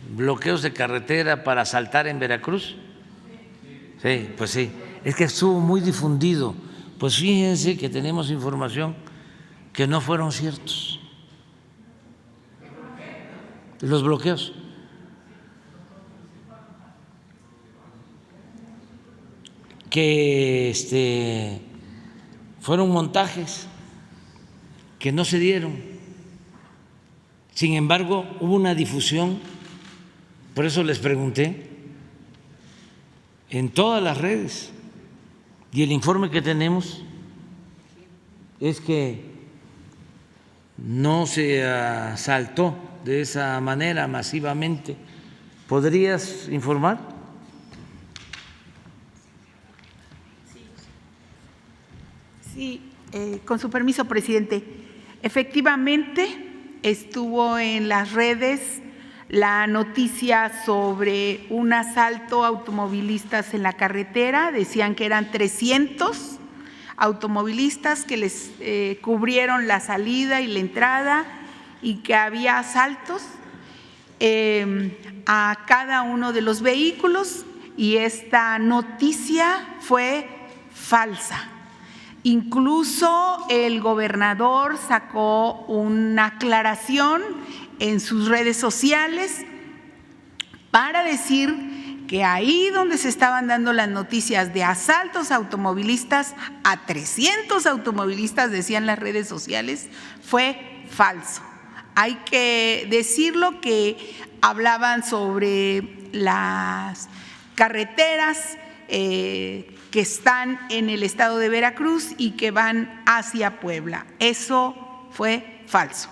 bloqueos de carretera para asaltar en Veracruz. Sí, pues sí, es que estuvo muy difundido. Pues fíjense que tenemos información que no fueron ciertos los bloqueos. Que fueron montajes que no se dieron. Sin embargo, hubo una difusión, por eso les pregunté, en todas las redes. Y el informe que tenemos es que no se asaltó de esa manera masivamente. ¿Podrías informar? Sí, con su permiso, presidente. Efectivamente, estuvo en las redes la noticia sobre un asalto a automovilistas en la carretera. Decían que eran 300 automovilistas que les cubrieron la salida y la entrada y que había asaltos a cada uno de los vehículos, y esta noticia fue falsa. Incluso el gobernador sacó una aclaración en sus redes sociales para decir que ahí donde se estaban dando las noticias de asaltos a automovilistas, a 300 automovilistas, decían las redes sociales, fue falso. Hay que decirlo que hablaban sobre las carreteras que están en el estado de Veracruz y que van hacia Puebla. Eso fue falso.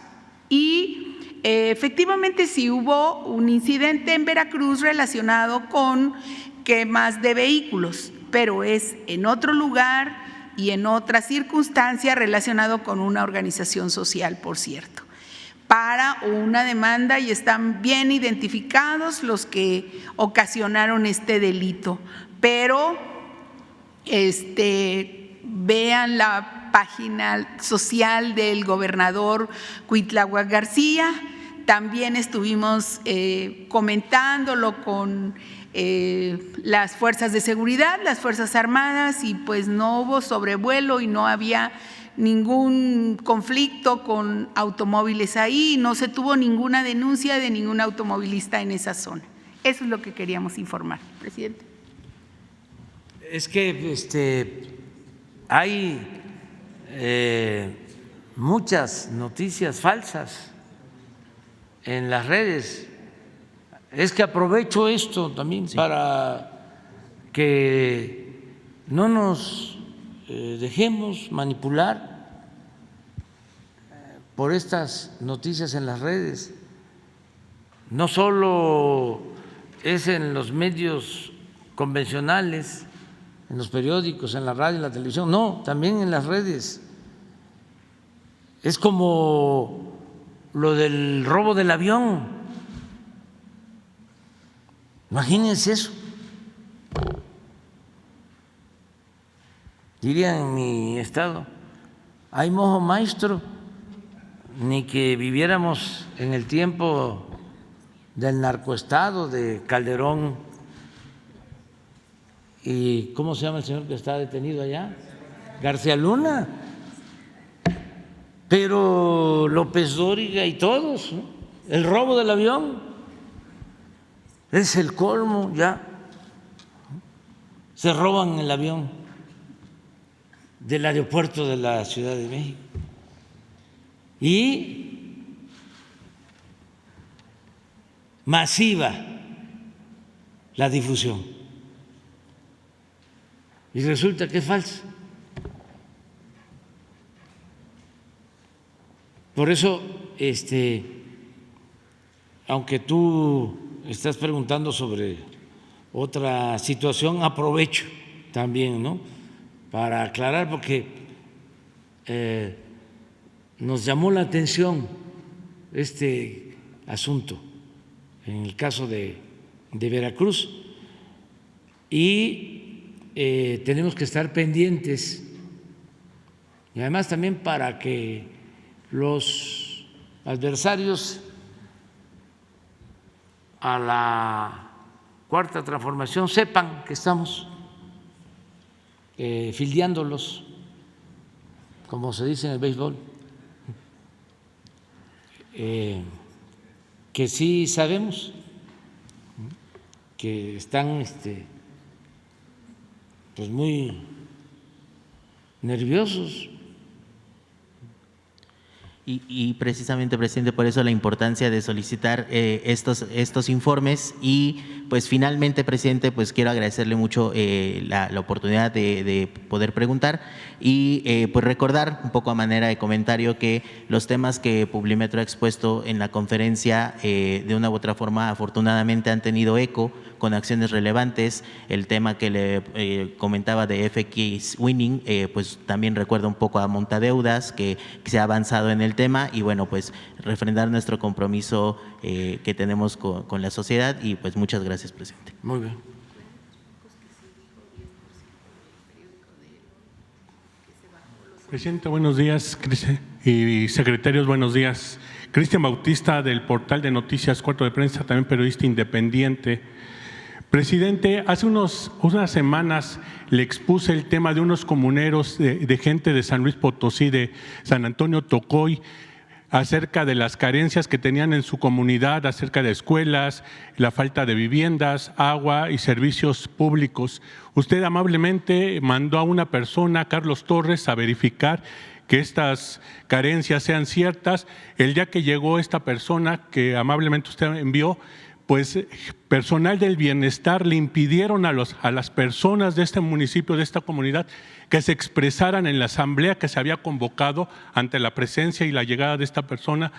Y efectivamente sí hubo un incidente en Veracruz relacionado con quemas de vehículos, pero es en otro lugar y en otra circunstancia relacionado con una organización social, por cierto, para una demanda, y están bien identificados los que ocasionaron este delito. pero vean la página social del gobernador Cuitláhuac García. También estuvimos comentándolo con las fuerzas de seguridad, las Fuerzas Armadas, y pues no hubo sobrevuelo y no había ningún conflicto con automóviles ahí, no se tuvo ninguna denuncia de ningún automovilista en esa zona. Eso es lo que queríamos informar, presidente. Es que hay muchas noticias falsas en las redes. Es que aprovecho esto también para que no nos dejemos manipular por estas noticias en las redes. No solo es en los medios convencionales, en los periódicos, en la radio, en la televisión, no, también en las redes. Es como lo del robo del avión. Imagínense eso. Dirían en mi estado, hay mojo maestro, ni que viviéramos en el tiempo del narcoestado de Calderón y ¿cómo se llama el señor que está detenido allá? García Luna. Pero López Dóriga y todos, ¿no? El robo del avión es el colmo ya. Se roban el avión del aeropuerto de la Ciudad de México y masiva la difusión. Y resulta que es falso. Por eso, aunque tú estás preguntando sobre otra situación, aprovecho también, ¿no?, para aclarar, porque nos llamó la atención este asunto en el caso de Veracruz y tenemos que estar pendientes, y además también para que los adversarios a la Cuarta Transformación sepan que estamos fildeándolos, como se dice en el béisbol, que sí sabemos que están pues muy nerviosos. Y precisamente, presidente, por eso la importancia de solicitar estos informes y pues finalmente, presidente, pues quiero agradecerle mucho la oportunidad de poder preguntar y pues recordar un poco a manera de comentario que los temas que Publimetro ha expuesto en la conferencia de una u otra forma afortunadamente han tenido eco con acciones relevantes. El tema que le comentaba de FX Winning, pues también recuerda un poco a Montadeudas, que se ha avanzado en el tema y bueno, pues refrendar nuestro compromiso que tenemos con la sociedad y pues muchas gracias, presidente. Muy bien. Presidente, buenos días, y secretarios, buenos días. Cristian Bautista, del portal de noticias Cuarto de Prensa, también periodista independiente. Presidente, hace unas semanas le expuse el tema de unos comuneros de gente de San Luis Potosí, de San Antonio Tocoy, acerca de las carencias que tenían en su comunidad, acerca de escuelas, la falta de viviendas, agua y servicios públicos. Usted amablemente mandó a una persona, Carlos Torres, a verificar que estas carencias sean ciertas. El día que llegó esta persona que amablemente usted envió, pues personal del bienestar le impidieron a las personas de este municipio, de esta comunidad, que se expresaran en la asamblea que se había convocado ante la presencia y la llegada de esta persona,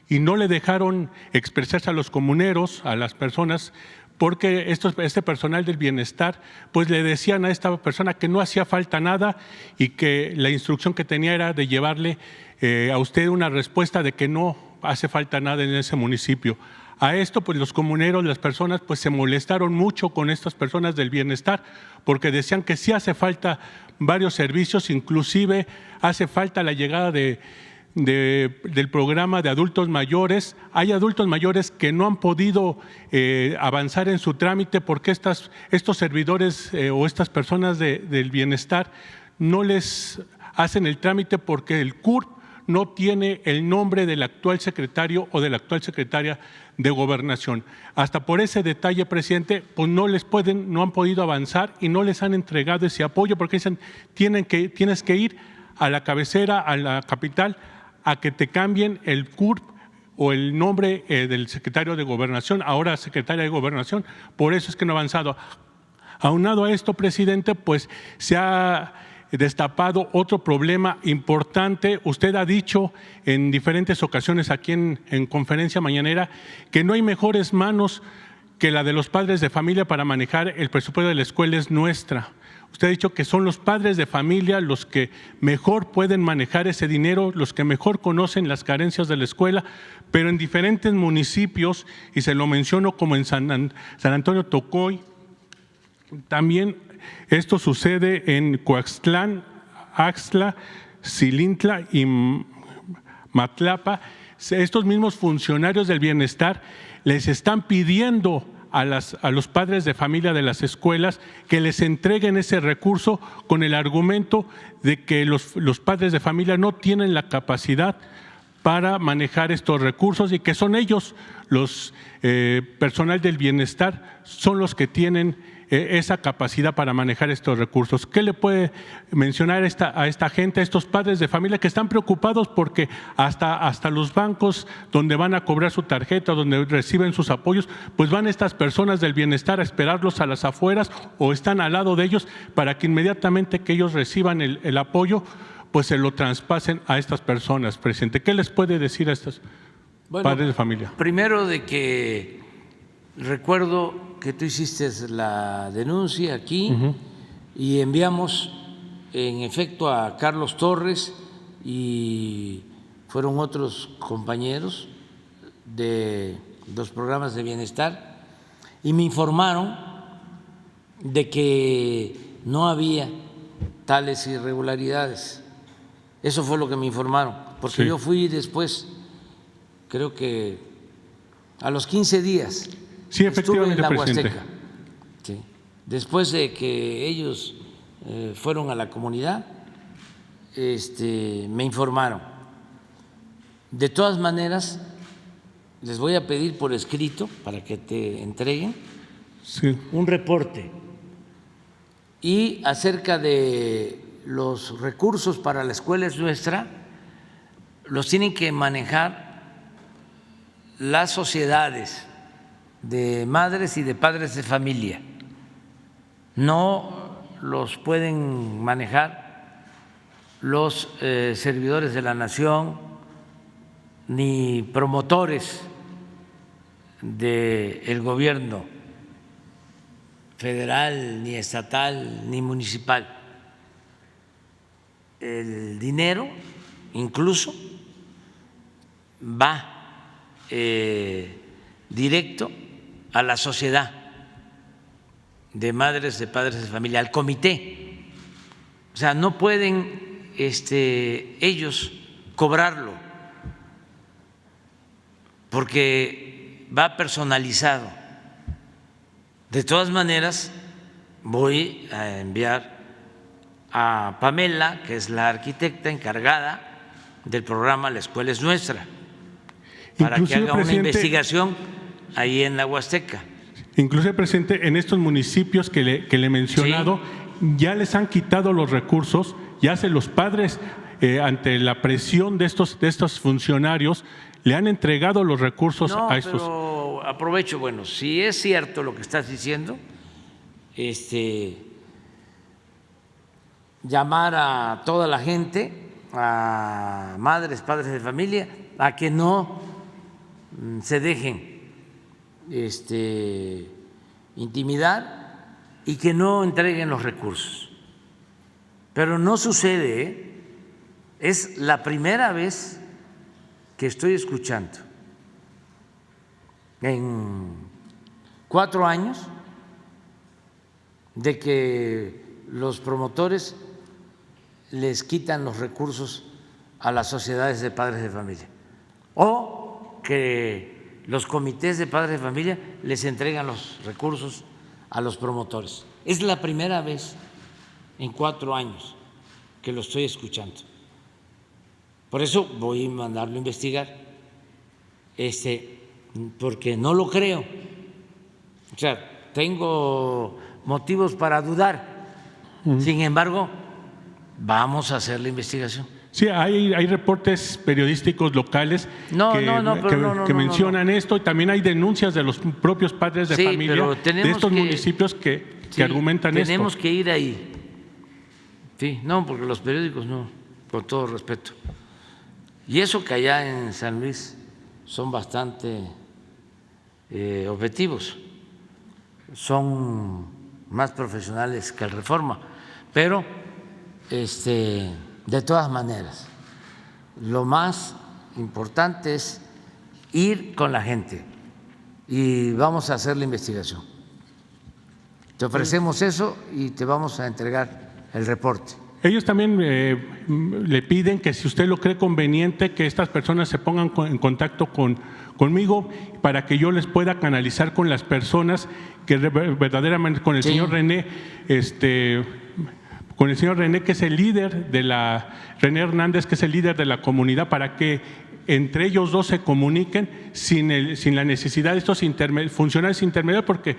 y no le dejaron expresarse a los comuneros, a las personas, porque este personal del bienestar pues le decían a esta persona que no hacía falta nada y que la instrucción que tenía era de llevarle a usted una respuesta de que no hace falta nada en ese municipio. A esto, pues los comuneros, las personas, pues se molestaron mucho con estas personas del bienestar, porque decían que sí hace falta varios servicios, inclusive hace falta la llegada del programa de adultos mayores. Hay adultos mayores que no han podido avanzar en su trámite porque estos servidores o estas personas del bienestar no les hacen el trámite porque el CURP no tiene el nombre del actual secretario o de la actual secretaria de Gobernación. Hasta por ese detalle, presidente, pues no han podido avanzar y no les han entregado ese apoyo porque dicen tienes que ir a la cabecera, a la capital, a que te cambien el CURP o el nombre del secretario de Gobernación, ahora secretaria de Gobernación. Por eso es que no ha avanzado. Aunado a esto, presidente, pues se ha destapado otro problema importante. Usted ha dicho en diferentes ocasiones aquí en conferencia mañanera que no hay mejores manos que la de los padres de familia para manejar el presupuesto de la escuela es nuestra. Usted ha dicho que son los padres de familia los que mejor pueden manejar ese dinero, los que mejor conocen las carencias de la escuela, pero en diferentes municipios, y se lo menciono como en San Antonio Tocoy, también esto sucede en Coaxtlán, Axtla, Xilintla y Matlapa. Estos mismos funcionarios del bienestar les están pidiendo a los padres de familia de las escuelas que les entreguen ese recurso con el argumento de que los padres de familia no tienen la capacidad para manejar estos recursos y que son ellos, los personal del bienestar, son los que tienen esa capacidad para manejar estos recursos. ¿Qué le puede mencionar a esta gente, a estos padres de familia que están preocupados porque hasta los bancos donde van a cobrar su tarjeta, donde reciben sus apoyos, pues van estas personas del bienestar a esperarlos a las afueras o están al lado de ellos para que inmediatamente que ellos reciban el apoyo, pues se lo traspasen a estas personas, presidente? ¿Qué les puede decir a estos padres de familia? Primero de que recuerdo que tú hiciste la denuncia aquí y enviamos en efecto a Carlos Torres y fueron otros compañeros de los programas de bienestar y me informaron de que no había tales irregularidades. Eso fue lo que me informaron, porque sí. Yo fui después, creo que a los 15 días. Sí, efectivamente, estuve en la presidente. Huasteca. Sí. Después de que ellos fueron a la comunidad, me informaron. De todas maneras, les voy a pedir por escrito para que te entreguen un reporte. Y acerca de los recursos para la escuela es nuestra, los tienen que manejar las sociedades de madres y de padres de familia. No los pueden manejar los servidores de la nación ni promotores del gobierno federal, ni estatal, ni municipal. El dinero incluso va directo a la sociedad de madres, de padres de familia, al comité. O sea, no pueden ellos cobrarlo porque va personalizado. De todas maneras, voy a enviar a Pamela, que es la arquitecta encargada del programa La Escuela es Nuestra, para que haga una investigación ahí en la Huasteca. Inclusive, presidente, en estos municipios que le he mencionado, ya les han quitado los recursos, ya los padres, ante la presión de estos funcionarios, le han entregado los recursos a estos. Pero aprovecho, bueno, si es cierto lo que estás diciendo, llamar a toda la gente, a madres, padres de familia, a que no se dejen intimidar y que no entreguen los recursos. Pero no sucede, ¿eh? Es la primera vez que estoy escuchando en 4 años de que los promotores les quitan los recursos a las sociedades de padres de familia o que los comités de padres de familia les entregan los recursos a los promotores. Es la primera vez en 4 años que lo estoy escuchando. Por eso voy a mandarlo a investigar, porque no lo creo. O sea, tengo motivos para dudar. Sin embargo, vamos a hacer la investigación. Sí, hay reportes periodísticos locales que mencionan esto, y también hay denuncias de los propios padres de familia de estos municipios que argumentan esto. Tenemos que ir ahí. Sí, no, porque los periódicos no, con todo respeto. Y eso que allá en San Luis son bastante objetivos, son más profesionales que el Reforma, pero de todas maneras, lo más importante es ir con la gente y vamos a hacer la investigación. Te ofrecemos eso y te vamos a entregar el reporte. Ellos también le piden que, si usted lo cree conveniente, que estas personas se pongan en contacto conmigo para que yo les pueda canalizar con las personas que verdaderamente, con el señor René, con el señor René, que es el líder de René Hernández, que es el líder de la comunidad, para que entre ellos dos se comuniquen sin la necesidad de estos funcionarios intermediarios, porque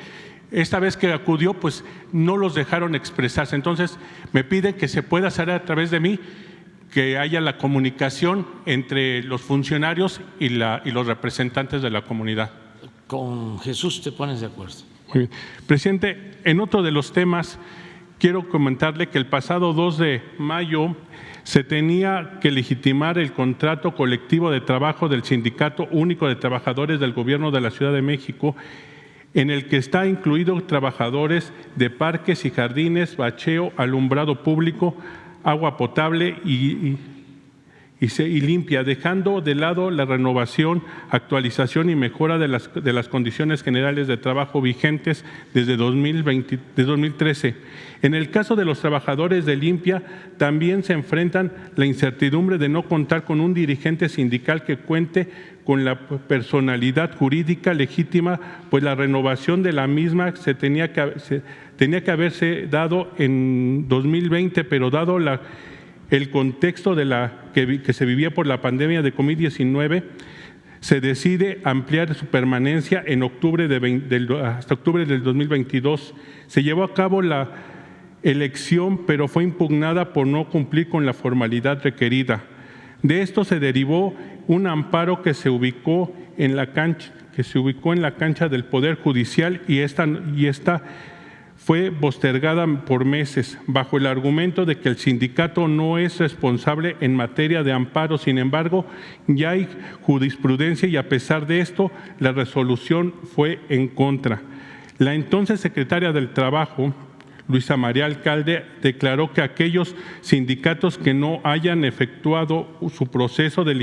esta vez que acudió, pues no los dejaron expresarse. Entonces me piden que se pueda hacer a través de mí, que haya la comunicación entre los funcionarios y los representantes de la comunidad. Con Jesús te pones de acuerdo. Muy bien. Presidente, en otro de los temas, quiero comentarle que el pasado 2 de mayo se tenía que legitimar el contrato colectivo de trabajo del Sindicato Único de Trabajadores del Gobierno de la Ciudad de México, en el que está incluido trabajadores de parques y jardines, bacheo, alumbrado público, agua potable y limpia, dejando de lado la renovación, actualización y mejora de las condiciones generales de trabajo vigentes desde 2013. En el caso de los trabajadores de limpia, también se enfrentan la incertidumbre de no contar con un dirigente sindical que cuente con la personalidad jurídica legítima, pues la renovación de la misma tenía que haberse dado en 2020, pero dado el contexto que se vivía por la pandemia de COVID-19, se decide ampliar su permanencia en hasta octubre del 2022. Se llevó a cabo la elección, pero fue impugnada por no cumplir con la formalidad requerida. De esto se derivó un amparo que se ubicó en la cancha del Poder Judicial, y esta fue postergada por meses bajo el argumento de que el sindicato no es responsable en materia de amparo. Sin embargo, ya hay jurisprudencia y, a pesar de esto, la resolución fue en contra. La entonces secretaria del Trabajo, Luisa María Alcalde, declaró que aquellos sindicatos que no hayan efectuado su proceso de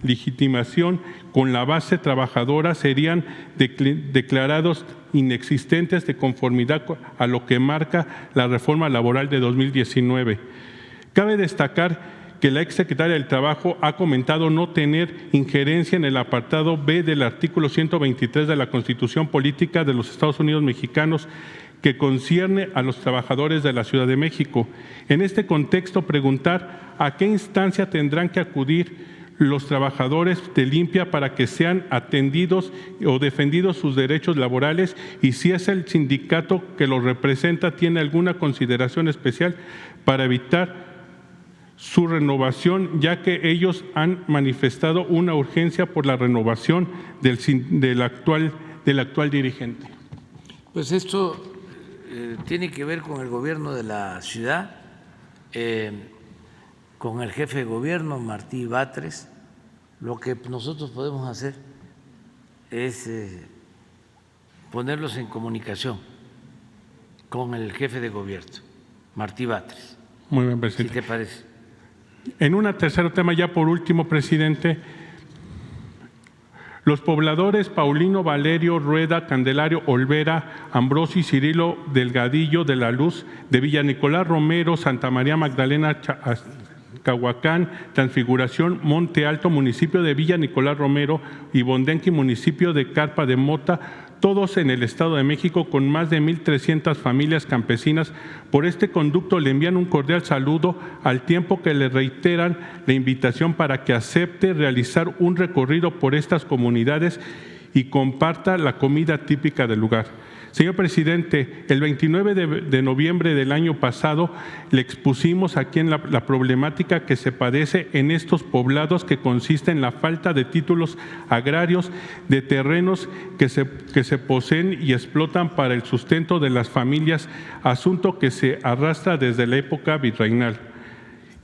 legitimación con la base trabajadora serían declarados inexistentes de conformidad a lo que marca la reforma laboral de 2019. Cabe destacar que la exsecretaria del Trabajo ha comentado no tener injerencia en el apartado B del artículo 123 de la Constitución Política de los Estados Unidos Mexicanos, que concierne a los trabajadores de la Ciudad de México. En este contexto, preguntar a qué instancia tendrán que acudir los trabajadores de limpia para que sean atendidos o defendidos sus derechos laborales, y si es el sindicato que los representa tiene alguna consideración especial para evitar su renovación, ya que ellos han manifestado una urgencia por la renovación del actual dirigente. Pues esto tiene que ver con el gobierno de la ciudad, con el jefe de gobierno, Martí Batres. Lo que nosotros podemos hacer es ponerlos en comunicación con el jefe de gobierno, Martí Batres. Muy bien, presidente. ¿Qué te parece? En un tercer tema, ya por último, presidente, Los pobladores Paulino Valerio, Rueda, Candelario, Olvera, Ambrosio y Cirilo Delgadillo de la Luz, de Villa Nicolás Romero, Santa María Magdalena, Cahuacán, Transfiguración, Monte Alto, municipio de Villa Nicolás Romero, y Bondenqui, municipio de Carpa de Mota, todos en el Estado de México, con más de 1,300 familias campesinas. Por este conducto le envían un cordial saludo, al tiempo que le reiteran la invitación para que acepte realizar un recorrido por estas comunidades y comparta la comida típica del lugar. Señor presidente, el 29 de noviembre del año pasado le expusimos aquí en la problemática que se padece en estos poblados, que consiste en la falta de títulos agrarios de terrenos que se poseen y explotan para el sustento de las familias, asunto que se arrastra desde la época virreinal.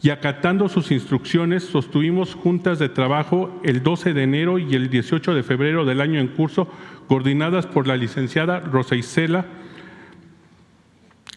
Y acatando sus instrucciones, sostuvimos juntas de trabajo el 12 de enero y el 18 de febrero del año en curso, coordinadas por la licenciada Rosa Isela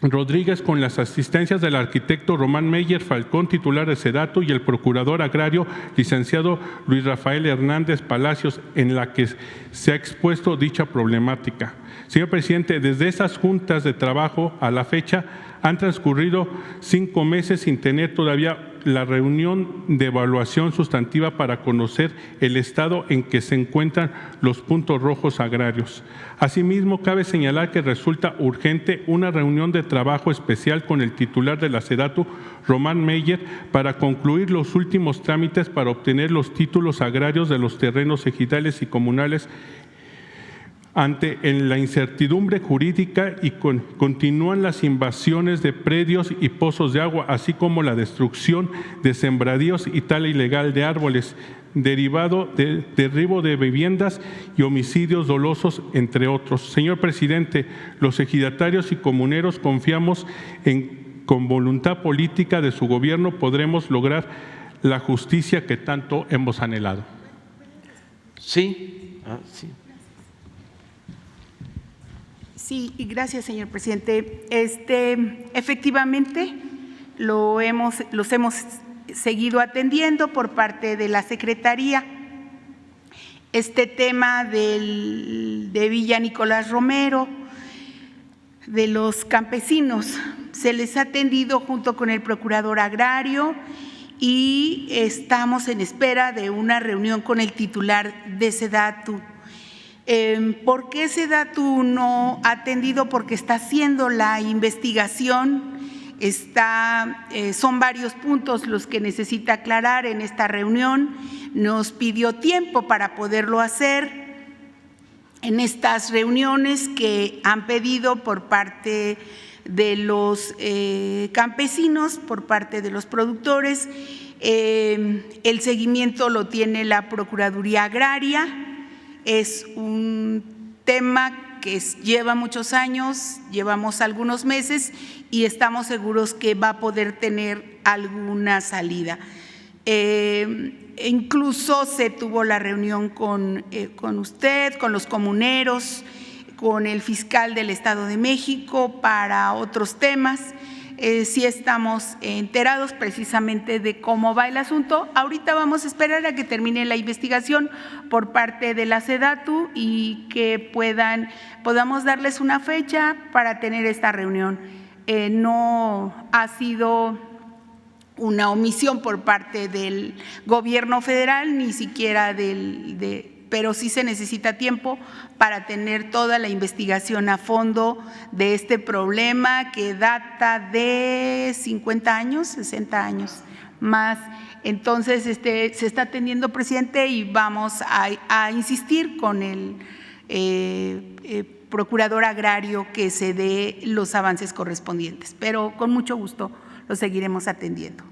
Rodríguez, con las asistencias del arquitecto Román Meyer Falcón, titular de SEDATU, y el procurador agrario, licenciado Luis Rafael Hernández Palacios, en la que se ha expuesto dicha problemática. Señor presidente, desde esas juntas de trabajo a la fecha han transcurrido 5 meses sin tener todavía la reunión de evaluación sustantiva para conocer el estado en que se encuentran los puntos rojos agrarios. Asimismo, cabe señalar que resulta urgente una reunión de trabajo especial con el titular de la SEDATU, Román Meyer, para concluir los últimos trámites para obtener los títulos agrarios de los terrenos ejidales y comunales. Ante la incertidumbre jurídica y continúan las invasiones de predios y pozos de agua, así como la destrucción de sembradíos y tala ilegal de árboles, derivado de derribo de viviendas y homicidios dolosos, entre otros. Señor presidente, los ejidatarios y comuneros confiamos en con voluntad política de su gobierno podremos lograr la justicia que tanto hemos anhelado. Sí, sí. Sí, y gracias, señor presidente. Efectivamente, los hemos seguido atendiendo por parte de la Secretaría. Este tema de Villa Nicolás Romero, de los campesinos, se les ha atendido junto con el procurador agrario y estamos en espera de una reunión con el titular de SEDATU. ¿Por qué SEDATU no ha atendido? Porque está haciendo la investigación, son varios puntos los que necesita aclarar en esta reunión. Nos pidió tiempo para poderlo hacer en estas reuniones que han pedido por parte de los campesinos, por parte de los productores. El seguimiento lo tiene la Procuraduría Agraria. Es un tema que lleva muchos años, llevamos algunos meses y estamos seguros que va a poder tener alguna salida. Incluso se tuvo la reunión con usted, con los comuneros, con el fiscal del Estado de México para otros temas. Sí estamos enterados precisamente de cómo va el asunto. Ahorita vamos a esperar a que termine la investigación por parte de la SEDATU y que podamos darles una fecha para tener esta reunión. No ha sido una omisión por parte del gobierno federal, ni siquiera pero sí se necesita tiempo para tener toda la investigación a fondo de este problema que data de 50 años, 60 años más. Entonces, se está atendiendo, presidente, y vamos a insistir con el procurador agrario que se dé los avances correspondientes, pero con mucho gusto lo seguiremos atendiendo.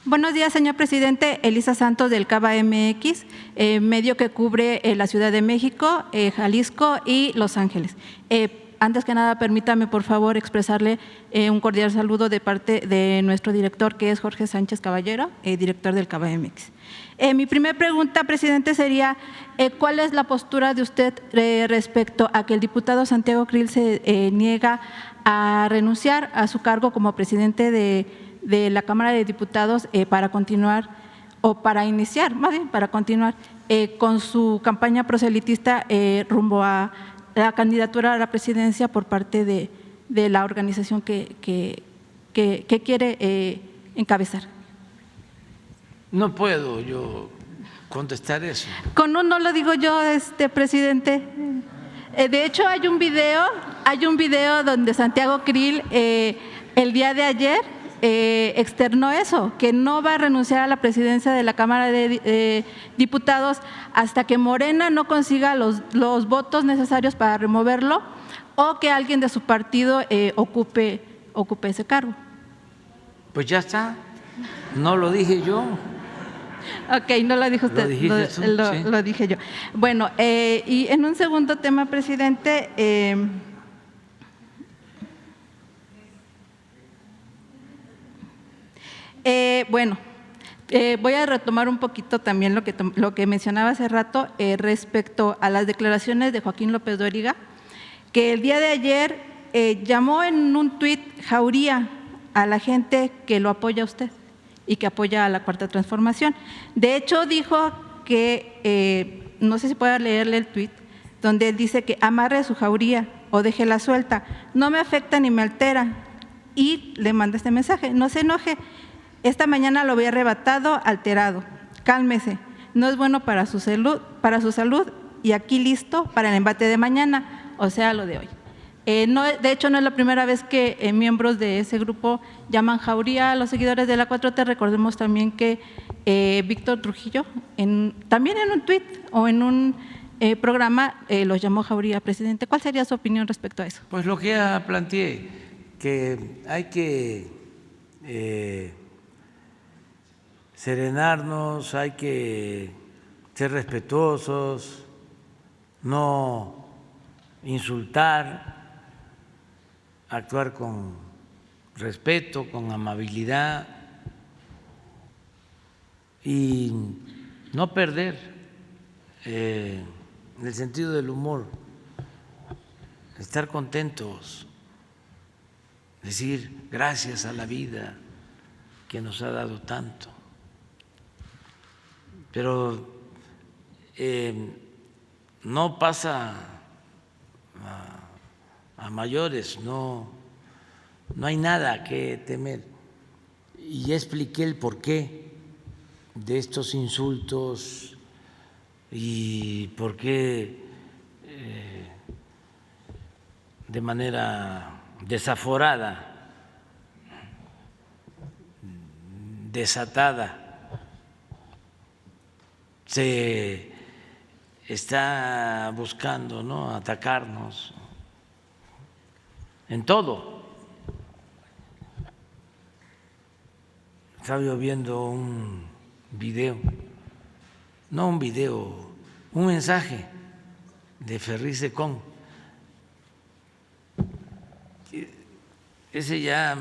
Buenos días, señor presidente. Elisa Santos del Cava MX, medio que cubre la Ciudad de México, Jalisco y Los Ángeles. Antes que nada, permítame, por favor, expresarle un cordial saludo de parte de nuestro director, que es Jorge Sánchez Caballero, director del Cava MX. Mi primera pregunta, presidente, sería ¿cuál es la postura de usted respecto a que el diputado Santiago Krill se niega a renunciar a su cargo como presidente de de la Cámara de Diputados para continuar, o para iniciar, más bien para continuar con su campaña proselitista rumbo a la candidatura a la presidencia por parte de la organización que quiere encabezar. No puedo yo contestar eso. Con no lo digo yo, presidente. De hecho, hay un video donde Santiago Krill el día de ayer externó eso, que no va a renunciar a la presidencia de la Cámara de Diputados hasta que Morena no consiga los votos necesarios para removerlo o que alguien de su partido ocupe ese cargo. Pues ya está, no lo dije yo. Ok, no lo dijo usted, ¿Lo sí? Lo dije yo. Bueno, y en un segundo tema, presidente, voy a retomar un poquito también lo que mencionaba hace rato respecto a las declaraciones de Joaquín López Dóriga, que el día de ayer llamó en un tuit jauría a la gente que lo apoya a usted y que apoya a la Cuarta Transformación. De hecho, dijo que, no sé si pueda leerle el tuit, donde él dice que amarre su jauría o déjela suelta, no me afecta ni me altera, y le manda este mensaje: no se enoje, esta mañana lo había arrebatado alterado, cálmese, no es bueno para su salud y aquí listo para el embate de mañana, o sea, lo de hoy. De hecho, no es la primera vez que miembros de ese grupo llaman jauría a los seguidores de la 4T. Recordemos también que Víctor Trujillo, también en un tuit o en un programa, los llamó jauría. Presidente, ¿cuál sería su opinión respecto a eso? Pues lo que ya planteé, que hay que serenarnos, hay que ser respetuosos, no insultar, actuar con respeto, con amabilidad y no perder el sentido del humor, estar contentos, decir gracias a la vida que nos ha dado tanto. Pero no pasa a mayores, no hay nada que temer. Y ya expliqué el porqué de estos insultos y por qué de manera desaforada, desatada, se está buscando, ¿no?, atacarnos en todo. Estaba yo viendo un mensaje de Ferriz Secón. Ese ya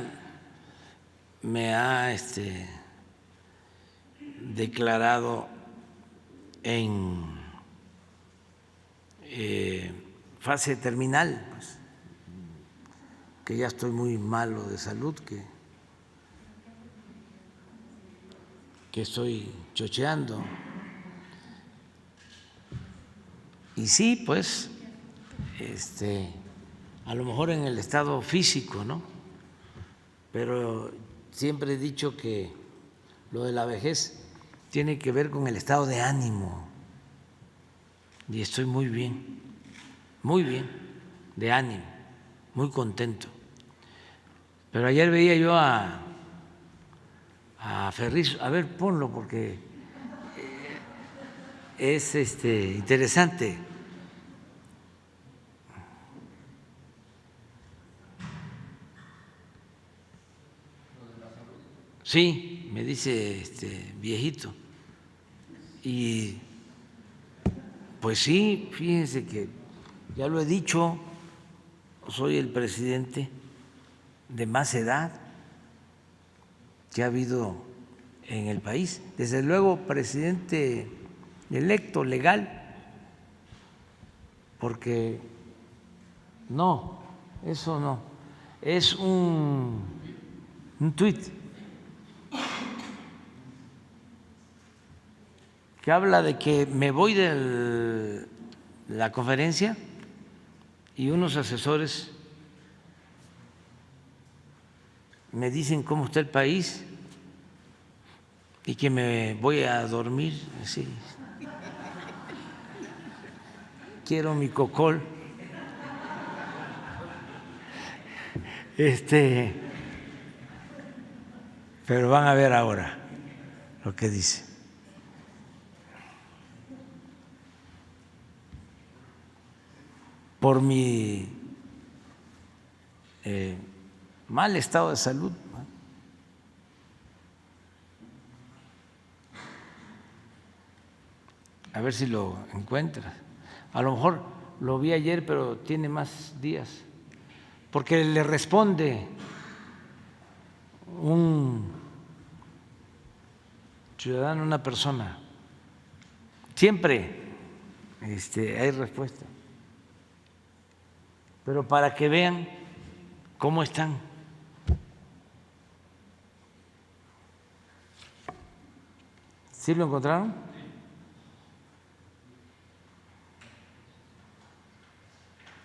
me ha declarado en fase terminal, pues, que ya estoy muy malo de salud, que estoy chocheando. Y sí, pues, a lo mejor en el estado físico, ¿no? Pero siempre he dicho que lo de la vejez tiene que ver con el estado de ánimo. Y estoy muy bien de ánimo, muy contento. Pero ayer veía yo a Ferriz, a ver, ponlo porque es interesante. Sí, me dice viejito. Y pues sí, fíjense que ya lo he dicho, soy el presidente de más edad que ha habido en el país. Desde luego, presidente electo, legal, porque no, eso no, es un tuit que habla de que me voy de la conferencia y unos asesores me dicen cómo está el país y que me voy a dormir, así. Quiero mi cocol. Pero van a ver ahora lo que dice. Por mi mal estado de salud. A ver si lo encuentras. A lo mejor lo vi ayer, pero tiene más días. Porque le responde un ciudadano, una persona. Siempre hay respuesta. Pero para que vean cómo están. ¿Sí lo encontraron?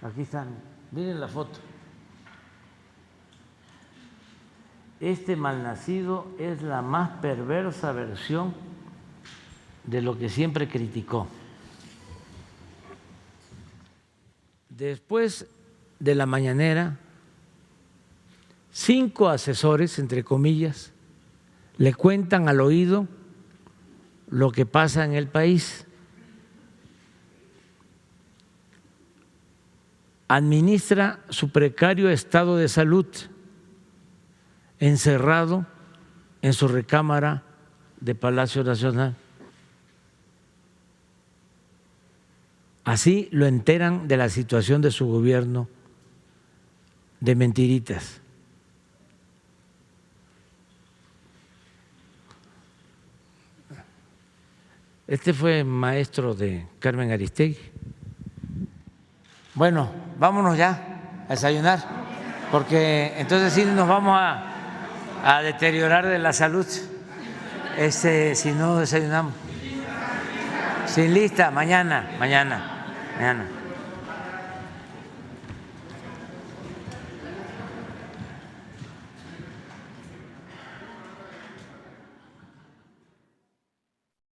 Aquí están. Miren la foto. Este malnacido es la más perversa versión de lo que siempre criticó. Después de la mañanera, 5 asesores, entre comillas, le cuentan al oído lo que pasa en el país. Administra su precario estado de salud, encerrado en su recámara de Palacio Nacional. Así lo enteran de la situación de su gobierno de mentiritas. Este fue maestro de Carmen Aristegui. Bueno, vámonos ya a desayunar, porque entonces sí nos vamos a deteriorar de la salud si no desayunamos. Sin lista, mañana.